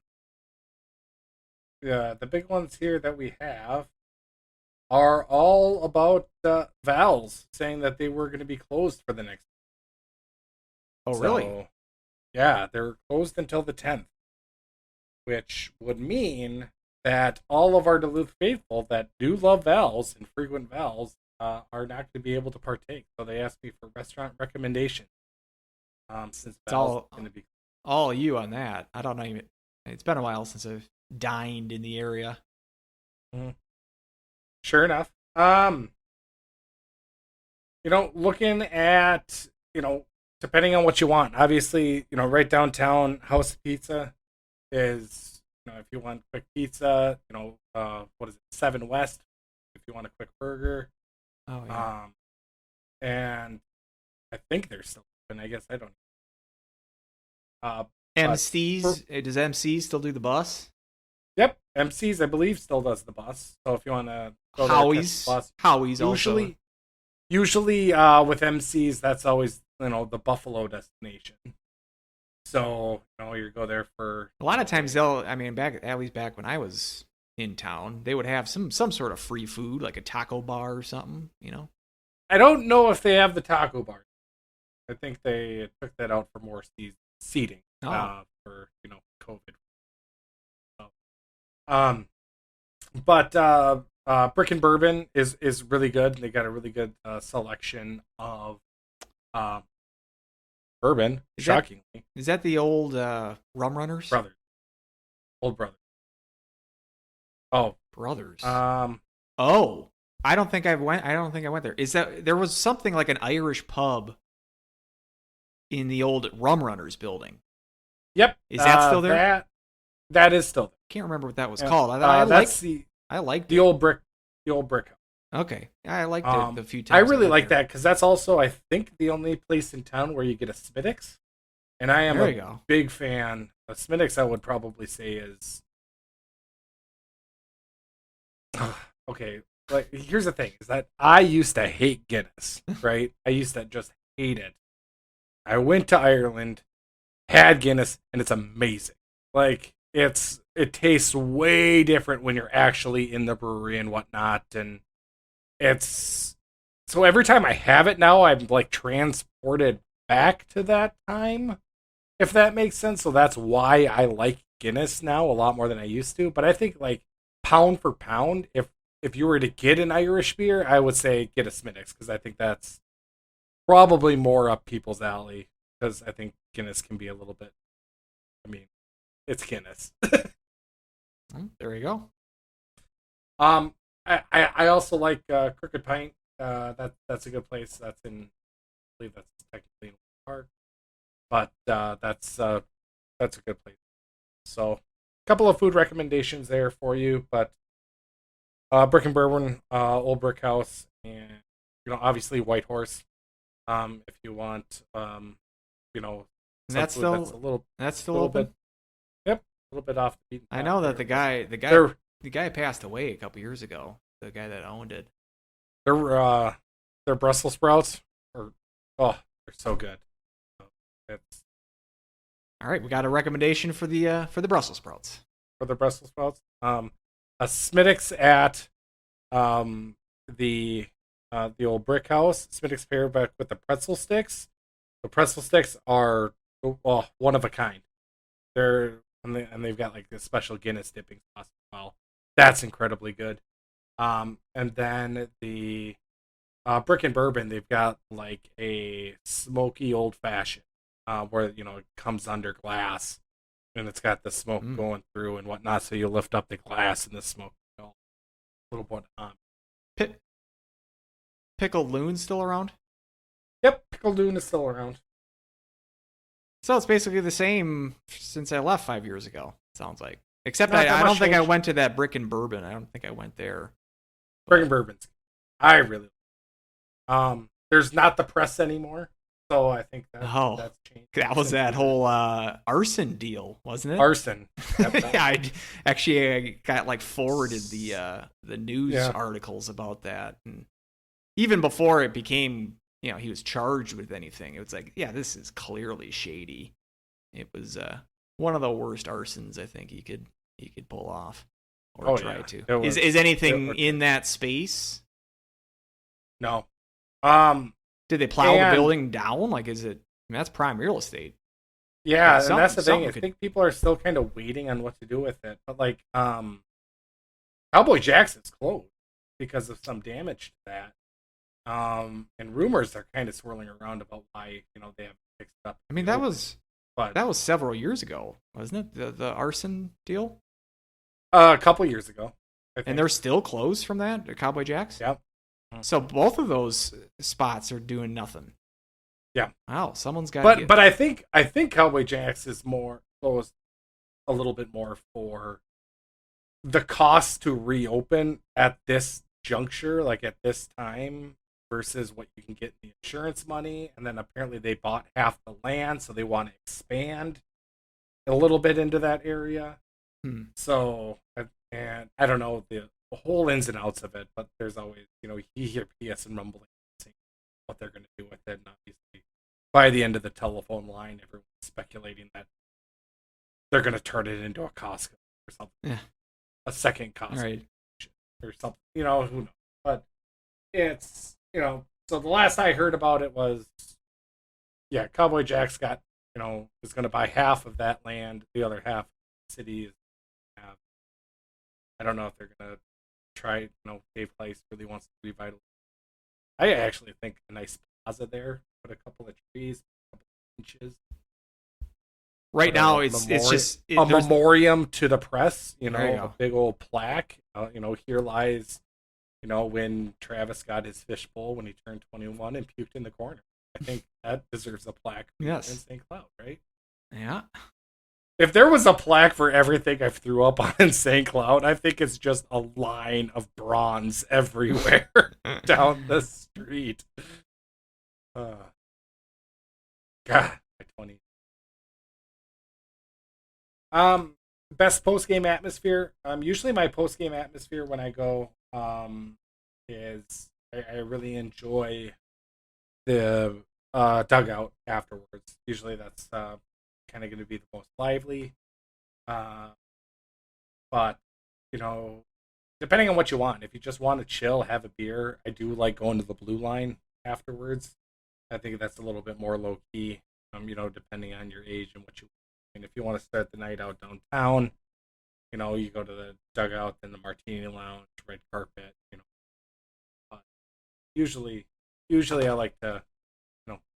big ones here that we have are all about Val's saying that they were going to be closed for the next. Oh, really? Yeah, they're closed until the 10th, which would mean that all of our Duluth faithful that do love Val's and frequent Val's are not going to be able to partake. So they asked me for restaurant recommendations. Since Val's going to be all you on that. I don't know even. It's been a while since I've dined in the area. Mm-hmm. Sure enough. Looking at, depending on what you want, obviously, right downtown, House Pizza is, if you want quick pizza, what is it, 7 West, if you want a quick burger. Oh, yeah. And I think they're still open. I guess I don't. MC's, does MC still do the bus? Yep, MC's I believe still does the bus. So if you want to go Howie's, bus, Howie's usually with MC's that's always the Buffalo destination. So you go there for a lot of times at least back when I was in town, they would have some sort of free food like a taco bar or something. I don't know if they have the taco bar. I think they took that out for more seating for COVID. But Brick and Bourbon is really good. They got a really good selection of bourbon. Shockingly, is that the old Rum Runners? Old brothers. Oh, brothers. I don't think I went there. Is that there was something like an Irish pub in the old Rum Runners building? Yep. Is that still there? That is still there. Can't remember what that was called. I liked the old brick house. Okay, I liked it the few times. I really like that because that's also, I think, the only place in town where you get a Smittix, and I am a big fan. A Smittix, I would probably say is okay. Like, here's the thing: is that I used to hate Guinness, right? I used to just hate it. I went to Ireland, had Guinness, and it's amazing. Like, it tastes way different when you're actually in the brewery and whatnot, and it's so every time I have it now, I'm like transported back to that time, if that makes sense. So that's why I like Guinness now a lot more than I used to. But I think, like, pound for pound, if you were to get an Irish beer, I would say get a Smittix, because I think that's probably more up people's alley, because I think Guinness can be a little bit, it's Guinness. There you go. I also like Crooked Pint. That's a good place. That's I believe that's technically in Park, but that's a good place. So, a couple of food recommendations there for you, but Brick and Bourbon, Old Brick House, and obviously White Horse. If you want, that's still open. Bit, yep, a little bit off the beaten path. I know that the guy passed away a couple years ago. The guy that owned it. Their Brussels sprouts they're so good. All right, we got a recommendation for the Brussels sprouts. For the Brussels sprouts. A Smittix at the old brick house. Smittix pair back with the pretzel sticks. The pretzel sticks are one of a kind. And they've got like this special Guinness dipping sauce as well. That's incredibly good. And then the brick and bourbon, they've got like a smoky old fashioned, where it comes under glass and it's got the smoke going through and whatnot. So you lift up the glass and the smoke a little bit on. Pickled loon still around? Yep, pickled loon is still around. So it's basically the same since I left 5 years ago. Sounds like, except I don't think I went to that brick and bourbon. I don't think I went there. Brick and bourbons, I really. There's not the press anymore, so I think that's changed. That was that whole arson deal, wasn't it? Arson. Yep, yeah, I got like forwarded the news articles about that, and even before it became, he was charged with anything, it was like, yeah, this is clearly shady. It was one of the worst arsons I think he could pull off or try to. Is anything in that space? No. Did they plow the building down? Like, is it? I mean, that's prime real estate. Yeah, and that's the thing. I think people are still kind of waiting on what to do with it. But like, Cowboy Jackson's closed because of some damage to that. And rumors are kind of swirling around about why they haven't fixed it up. I mean, that was several years ago, wasn't it? The arson deal. A couple years ago. And they're still closed from that, the Cowboy Jacks? Yep. So both of those spots are doing nothing. Yeah. Wow, someone's got. But I think Cowboy Jacks is more closed a little bit more for the cost to reopen at this juncture, like at this time, versus what you can get in the insurance money. And then apparently they bought half the land, so they want to expand a little bit into that area. So, and I don't know the whole ins and outs of it, but there's always, you hear PS and rumbling what they're going to do with it. And obviously, by the end of the telephone line, everyone's speculating that they're going to turn it into a Costco or something. Yeah. A second Costco. Right. Or something. Who knows? But it's, so the last I heard about it was, Cowboy Jack's got, is going to buy half of that land, the other half of the city is have. I don't know if they're going to try, Dave Place really wants to revitalize. I actually think a nice plaza there, put a couple of trees, a couple of benches. Right now, it's just a memoriam to the press, a big old plaque. Here lies, when Travis got his fishbowl when he turned 21 and puked in the corner. I think that deserves a plaque in St. Cloud, right? Yeah. If there was a plaque for everything I threw up on in St. Cloud, I think it's just a line of bronze everywhere down the street. God, my 20. Best post-game atmosphere. Usually my post-game atmosphere when I go is I really enjoy the dugout afterwards. Usually that's kind of going to be the most lively. But, depending on what you want. If you just want to chill, have a beer, I do like going to the Blue Line afterwards. I think that's a little bit more low-key, depending on your age and what you want. And if you want to start the night out downtown, you go to the dugout, then the Martini Lounge, red carpet, But usually I like to,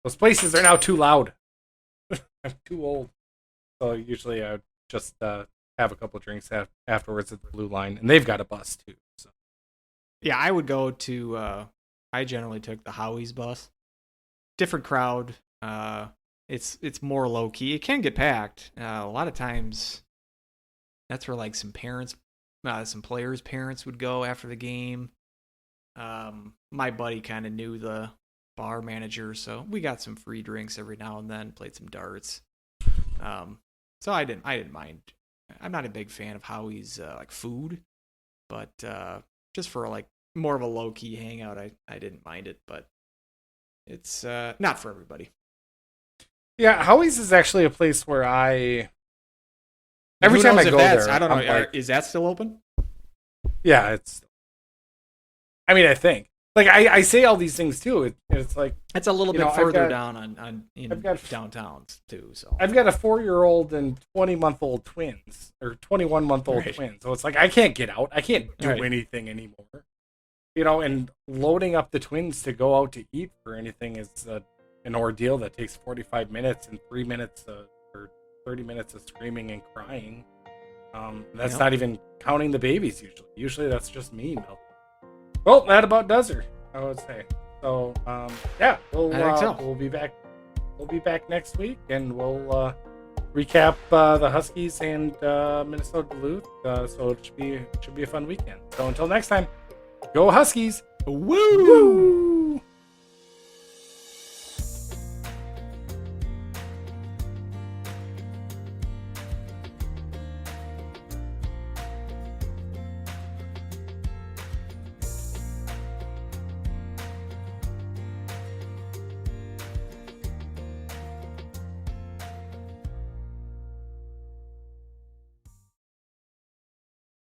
those places are now too loud. I'm too old. So usually I would just have a couple of drinks afterwards at the Blue Line, and they've got a bus too. So yeah, I would go to. I generally took the Howie's bus. Different crowd. It's more low key. It can get packed. A lot of times, that's where like some players' parents would go after the game. My buddy kind of knew the bar manager, so we got some free drinks every now and then. Played some darts. So I didn't mind. I'm not a big fan of Howie's like food, but just for like more of a low key hangout, I didn't mind it. But it's not for everybody. Yeah, Howie's is actually a place where every Who time knows I if go that's, there, I don't know. I'm like, Is that still open? yeah, I mean, I think. Like, I say all these things too. It's like, It's a little you bit know, further down in I've got downtowns too. So I've got a 4-year-old and 20-month-old twins, or 21-month-old Right. twins. So it's like I can't get out. I can't do Right. anything anymore. You know, and loading up the twins to go out to eat for anything is an ordeal that takes 45 minutes and 3 minutes or 30 minutes of screaming and crying. That's Yep. not even counting the babies usually. Usually that's just me. Well, that about does her, I would say. So, yeah, I think so. we'll be back. We'll be back next week, and we'll recap the Huskies and Minnesota Duluth. So it should be a fun weekend. So until next time, go Huskies! Woo!